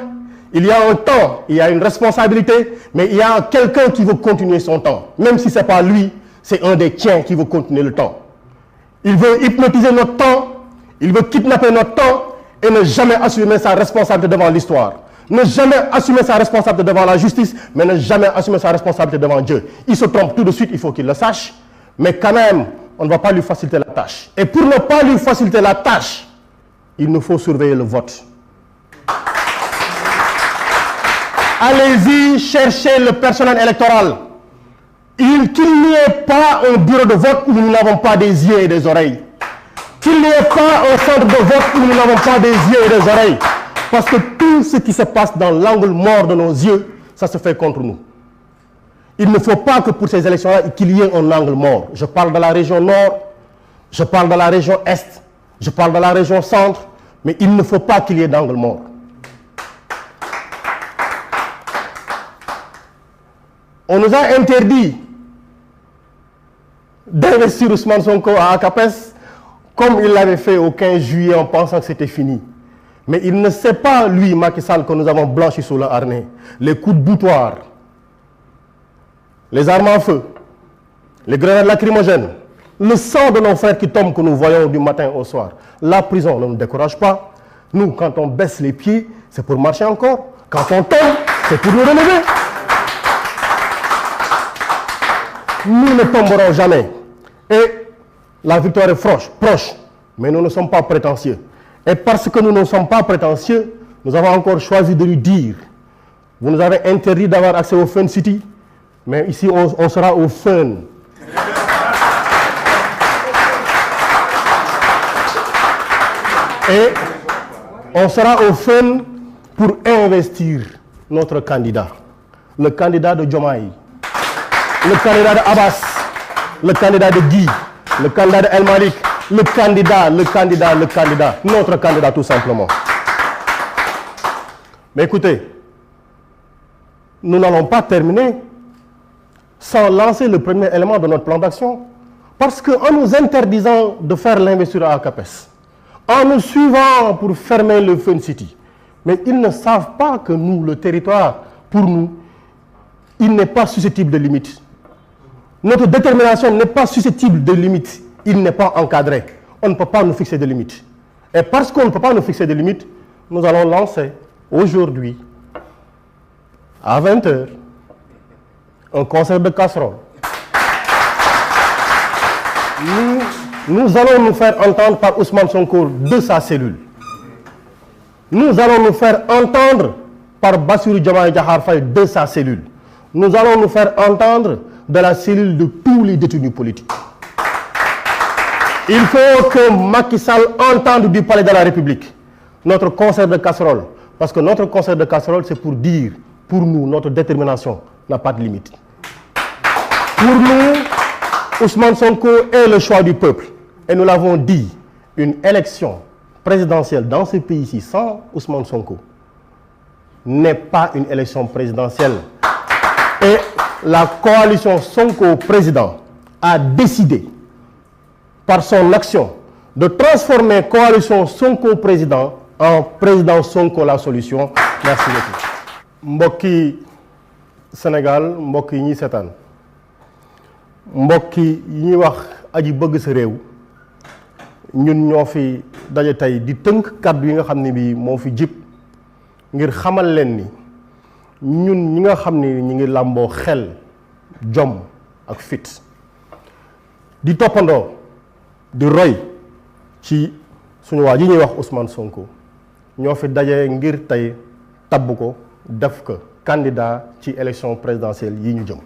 il y a un temps, il y a une responsabilité, mais il y a quelqu'un qui veut continuer son temps. Même si ce n'est pas lui, c'est un des tiens qui veut continuer le temps. Il veut hypnotiser notre temps, il veut kidnapper notre temps et ne jamais assumer sa responsabilité devant l'histoire. Ne jamais assumer sa responsabilité devant la justice, mais ne jamais assumer sa responsabilité devant Dieu. Il se trompe tout de suite, il faut qu'il le sache, mais quand même, on ne va pas lui faciliter la tâche. Et pour ne pas lui faciliter la tâche, il nous faut surveiller le vote. Allez-y, cherchez le personnel électoral. Qu'il n'y ait pas un bureau de vote où nous n'avons pas des yeux et des oreilles. Qu'il n'y ait pas un centre de vote où nous n'avons pas des yeux et des oreilles. Parce que tout ce qui se passe dans l'angle mort de nos yeux, ça se fait contre nous. Il ne faut pas que pour ces élections-là, qu'il y ait un angle mort. Je parle de la région nord, je parle de la région est, je parle de la région centre, mais il ne faut pas qu'il y ait d'angle mort. On nous a interdit d'investir Ousmane Sonko à ACAPES comme il l'avait fait au 15 juillet en pensant que c'était fini. Mais il ne sait pas, lui, Macky Sall, que nous avons blanchi sous le harnais. Les coups de boutoir, les armes à feu, les grenades lacrymogènes, le sang de nos frères qui tombent que nous voyons du matin au soir. La prison ne nous décourage pas. Nous, quand on baisse les pieds, c'est pour marcher encore. Quand on tombe, c'est pour nous relever. Nous ne tomberons jamais. Et la victoire est proche, mais nous ne sommes pas prétentieux. Et parce que nous ne sommes pas prétentieux, Nous avons encore choisi de lui dire, vous nous avez interdit d'avoir accès au Fun City, mais ici on sera au Fun. Et on sera au Fun pour investir notre candidat, le candidat de Diomaye, le candidat de Abbas, le candidat de Guy, le candidat de El Malik, le candidat, notre candidat tout simplement. Mais écoutez, nous n'allons pas terminer sans lancer le premier élément de notre plan d'action. Parce qu'en nous interdisant de faire l'investiture à ACAPES, en nous suivant pour fermer le Fun City, mais ils ne savent pas que nous, le territoire, pour nous, il n'est pas susceptible de limites. Notre détermination n'est pas susceptible de limites. Il n'est pas encadré. On ne peut pas nous fixer de limites. Et parce qu'on ne peut pas nous fixer de limites, nous allons lancer aujourd'hui, à 20h, un concert de casserole. Nous allons nous faire entendre par Ousmane Sonko de sa cellule. Nous allons nous faire entendre par Bassirou Diomaye Diakhar Faye de sa cellule. Nous allons nous faire entendre de la cellule de tous les détenus politiques. Il faut que Macky Sall entende du palais de la République notre concert de casserole. Parce que notre concert de casserole, c'est pour dire, pour nous, notre détermination n'a pas de limite. Pour nous, Ousmane Sonko est le choix du peuple. Et nous l'avons dit, une élection présidentielle dans ce pays-ci sans Ousmane Sonko n'est pas une élection présidentielle. Et la coalition Sonko président a décidé par son action de transformer coalition Sonko président en président Sonko la solution. Merci beaucoup. Mbokki Sénégal, mbokk yi ñuy seetaan, mbokk yi ñuy wax aji bëgg sa réew, ñun ñoo fi daje tey di tënk kàddu yi nga xam ne bii moo fi jib ngir xamal leen ni ñun ñi nga xam ne ñi ngi làmboo xel, jom ak fit di toppandoo di roy ci suñu waa ji ñuy wax Ousmane Sonko ñoo fi daje ngir tey tabb ko def ko candidat ci élection présidentielle yi ñu jëm.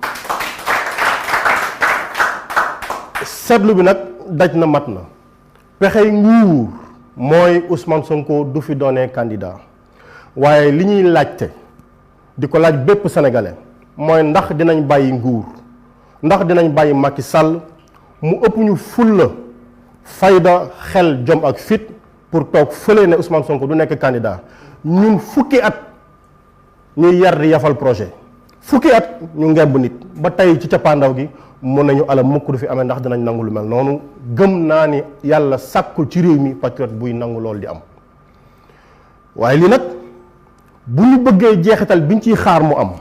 seetlu bi nag daj na mat na pexey nguur mooy Ousmane Sonko du fi doonee candidat waaye li ñuy laajte di ko laaj bépp sénégalais mooy ndax dinañ bàyyi nguur, ndax dinañ bàyyi Macky Sall mu ëpp ñu fulla fayda xel jom ak fit pour toog fële ne Ousmane Sonko du nekk candidat. ñun fukki at ñuy yar di yafal projet, fukki at ñu ngemb nit ba tey ci cappaandaw gi mën nañu ala mukk du fi amee ndax dinañ nangu lu mel noonu. gëm naa ni yàlla sàkkul ci réew mi patriote buy nangu loolu di am. waaye lii nag bu ñu bëggee jeexital biñ ciy xaar mu am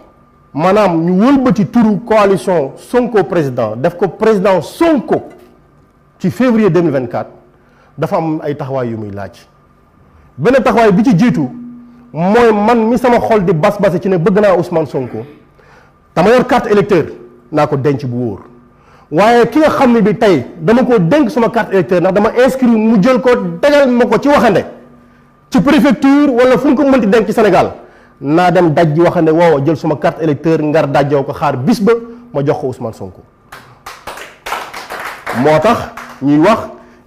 maanaam ñu wëlbati turu coalition Sonko président def ko président Sonko ci février 2024 dafa am ay taxawaay yu muy laaj. benn taxawaay bi ci jiitu mooy man mi sama xol di bas-base ci ne bëgg naa Ousmane Sonko dama yor carte électeur naa ko denc bu wóor. waaye ki nga xam ne bi tey dama ko dénk sama carte électeur ndax dama inscrit mu jël ko tegal ma ko ci waxande ci préfecture wala fu ñu ko mënti denc ci Sénégal naa dem daj ji waxande woowa jël sama carte électeur ngar dajjoo ko xaar bis ba ma jox ko Ousmane Sonko. moo tax ñuy wax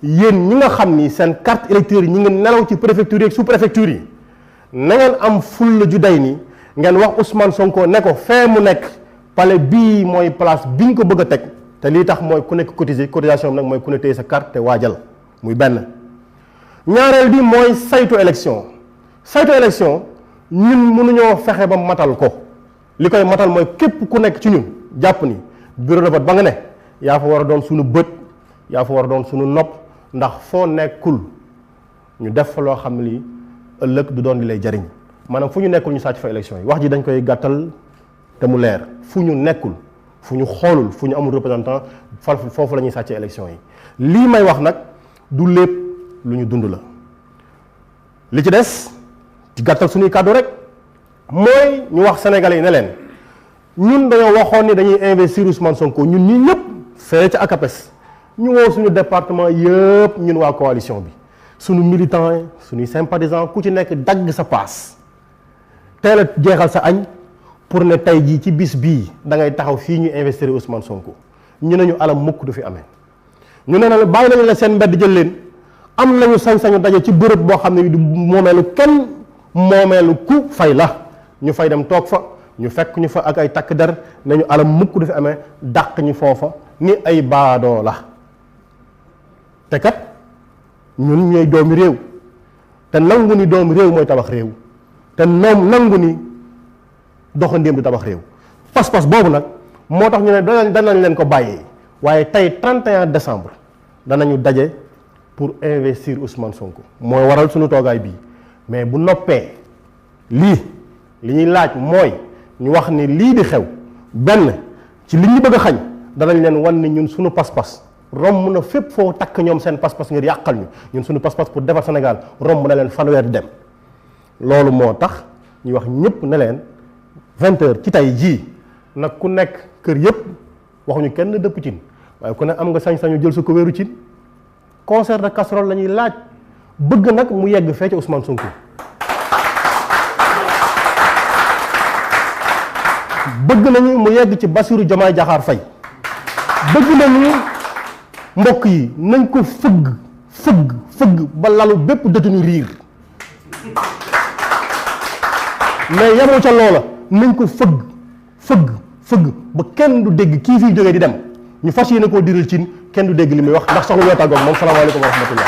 yéen ñi nga xam ni seen carte électeur yi ñi ngi nelaw ci préfecture yi ak sous préfecture yi na ngeen am fulla ju day ni ngeen wax Ousmane Sonko ne ko fee mu nekk palais bii mooy place biñ ko bëgg a teg te lii tax mooy ku nekk cotisation bi nag mooy ku ne téye sa carte te waajal muy benn. ñaareel bi mooy saytu élection ñun mënuñoo fexe ba matal ko li koy matal mooy képp ku nekk ci ñun jàpp ni bureau de vote ba nga ne yaa fa war a doon suñu bët yaa fa war a doon suñu nopp ndax foo nekkul ñu def fa loo xam ne lii ëllëg du doon li lay jariñ maanaam fu ñu nekkul ñu sàcc fa élection yi wax ji dañ koy gàttal te mu leer fu ñu nekkul fu ñu xoolul fu ñu amul représentant foofu la ñuy sàcc élection yi. lii may wax nag du lépp lu ñu dund la li ci des ci gàttal suñuy kàddu rek mooy ñu wax sénégalais yi ne leen ñun dañoo waxoon ni dañuy investir Ousmane Sonko ñun ñi ñëpp fee ca ACAPES ñu woo suñu département yëpp ñun waa coalition bi suñu militants yi suñuy sympathisants ku ci nekk dagg sa paas teel a jeexal sa añ pour ne tey jii ci bis bii da ngay taxaw fii ñu investir Ousmane Sonko ñu ne ñu alam mukk du fi amee ñu ne na bàyyi nañu la seen mbedd jël leen am nañu sañ-sañu daje ci bërëb boo xam ne du moomeelu kenn moomeelu ku fay la ñu fay dem toog fa ñu fekk ñu fa ak ay takk der nañu alam mukk du fi amee dàq ñu foofa ni ay baadoo la te kat ñun ñooy doomi réew te nangu ni doomi réew mooy tabax réew te noom nangu ni doxandéem du tabax réew pas-pas boobu nag moo tax ñu ne danañ leen ko bàyyee waaye tey 31 décembre danañu daje pour investir Ousmane Sonko mooy waral suñu toogaay bii mais bu noppee li ñuy laaj mooy ñu wax ni lii di xew benn ci li ñu bëgg a xañ danañ leen wan ni ñun suñu pas-pas romb na fépp foo takk ñoom seen pas-pas ngir yàqal ñu ñun suñu pas-pas pour defar Sénégal romb na leen fanweer di dem loolu moo tax ñu wax ñëpp ne leen 20 heures ci tey jii nag ku nekk kër yëpp waxuñu kenn dëpp cin waaye ku ne am nga sañ-sañu jël sa ko wéeru cin concert de casserole la ñuy laaj bëgg nag mu yegg fee ci Ousmane Sonko bëgg nañu mu yegg ci Bassirou Diomaye Diakhar Faye bëgg nañu mbokk yi nañ ko fëgg ba lalu bépp détenu riir mais yemoo ca loola nañ ko fëgg ba kenn du dégg kii fii jógee di dem ñu fas yéene koo diral cin kenn du dégg li muy wax ndax soxla ñoo tàggoog moom salaamaaleykum wa rahmatullah.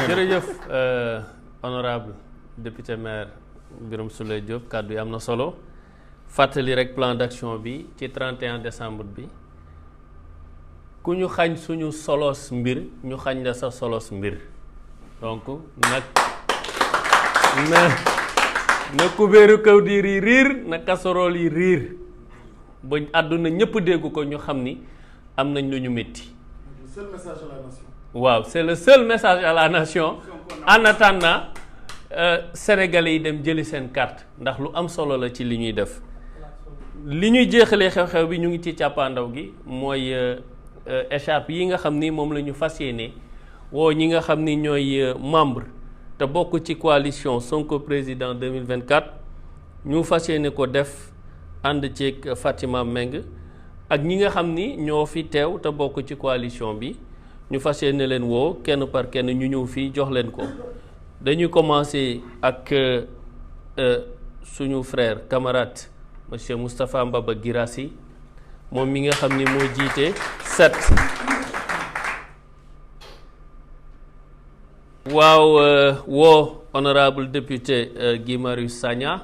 jërëjëf honorable député maire Birame Souleye Diop kàddu yi am na solo fàttali rek plan d'action bi ci 31 décembre bi ku ñu xañ suñu solos mbir ñu xañ la sa solos mbir donc nag na kubéeru kaw di riir na casserole yi riir ba àdduna ñëpp dégg ko ñu xam ni am nañ lu ñu métti. waaw c'est le seul message à la nation en attendant sénégalais yi dem jëli seen carte ndax lu am solo la ci li ñuy def li ñuy jeexalee xew-xew bi ñu ngi ci càppaandaw gi mooy écharpe yi nga xam ni moom la ñu fas yéene woo ñi nga xam ni ñooy membre te bokk ci coalition Sonko président 2024 ñu fas yéene ko def ànd ceeg Fatima Meng ak ñi nga xam ni ñoo fi teew te bokk ci coalition bi ñu fas yéene leen woo kenn par kenn ñu ñëw fii jox leen ko dañuy commencer ak suñu frère camarade monsieur Moustapha Mbaba Guirassy moom mi nga xam ni moo jiite 7. waaw woo honorable député Guy Marius Sagna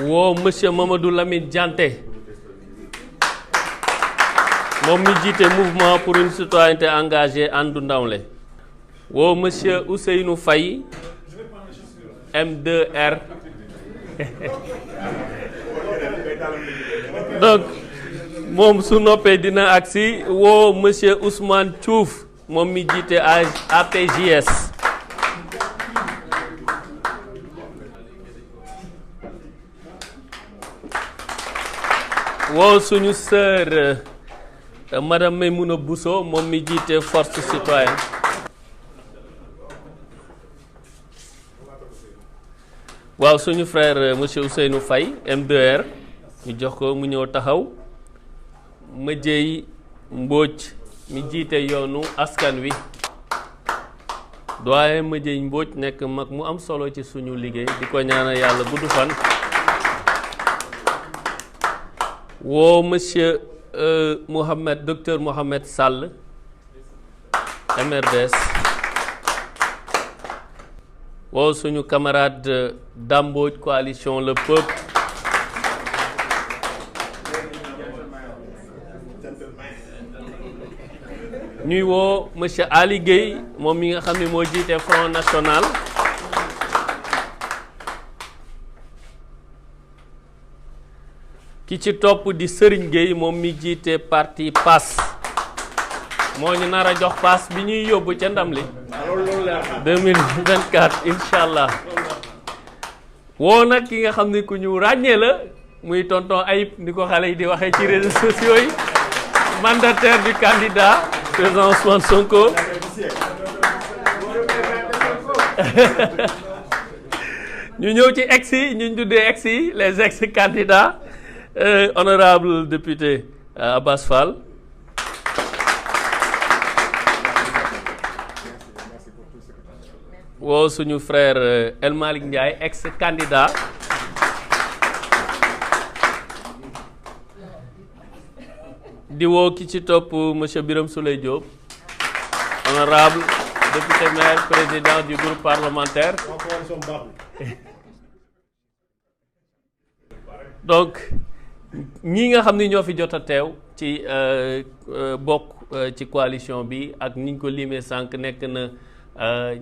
woo monsieur Mamadou Lamine Dianté moom mi jiite mouvement pour une citoyenneté engagée Andu Ndawle woo monsieur Ousseynou Faye M2R donc moom su noppee dina agsi woo monsieur Ousmane Diouf moom mi jiite APJS woo suñu sœur madame Maymouna Bousso moom mi jiite force citoyenne waaw suñu frère monsieur Ousseynou Faye M2R ñu jox ko mu ñëw taxaw Madieye Mbodj mi jiite yoonu askan wi doyen Madieye Mbodj nekk mag mu am solo ci suñu liggéey di ko ñaanal yàlla gudd fan woo monsieur docteur Mohamed Sall MRDS woo suñu camarade Dambodj coalition Le Peuple ñuy woo monsieur Ali Gueye moom mi nga xam ne moo jiite Front National ki ci topp di Serigne Gueye moom mi jiite parti PAS moo ñu nar a jox PAS bi ñuy yóbbu ca ndam li 2024 incha allah woo nag ki nga xam ne ku ñu ràññee la muy tonton Ayib ni ko xale yi di waxee ci réseaux sociaux yi mandataire du candidat président Ousmane Sonko. ñu ñëw ci ex yi ñu tuddee ex yi les ex candidats honorable député Abass Fall. woo suñu frère El Malick Ndiaye ex candidat. di woo ki ci topp monsieur Birame Souleye Diop honorable député maire président du groupe parlementaire. donc ñi nga xam ni ñoo fi jot a teew ci bokk ci coalition bi ak niñ ko limee sànq nekk na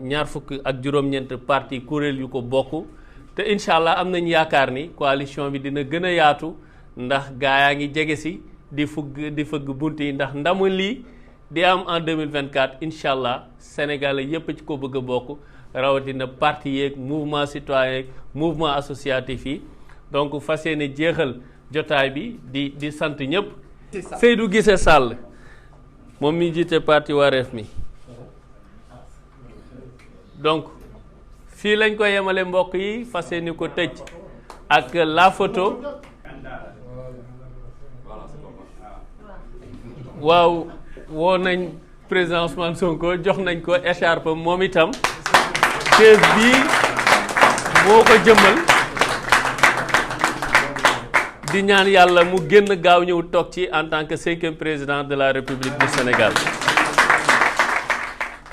ñaar fukk ak juróom-ñeent parti kuréel yu ko bokk te incha allah am nañ yaakaar ni coalition bi dina gën a yaatu ndax gaa yaa ngi jege si di fëgg bunt yi ndax ndamu lii di am en 2024 incha allah sénégalais yépp ci ko bëgg a bokk rawatina parti yeeg mouvement citoyen yeeg mouvement associatif yi donc fas yéene jeexal jotaay bi di sant ñëpp. Seydou Guissé Sall moom mi jiite parti Wareef mi donc fii lañ ko yemale mbokk yi fas yéene ko tëj ak la photo. waaw woo nañ président Ousmane Sonko jox nañ ko écharpe moom itam chaise bii moo ko jëmmal di ñaan yàlla mu génn gaaw ñëw toog ci en tant que 5e président de la République du Sénégal.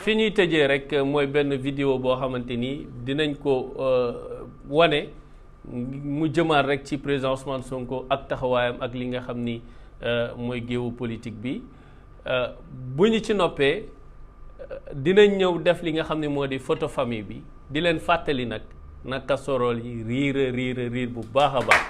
fi ñuy tëjee rek mooy benn vidéo boo xamante ni dinañ ko wane mu jëmaat rek ci président Ousmane Sonko ak taxawaayam ak li nga xam ni mooy géewu politique bi bu ñu ci noppee dinañ ñëw def li nga xam ne moo di photo famille bi di leen fàttali nag naka sorol yi riir bu baax a baax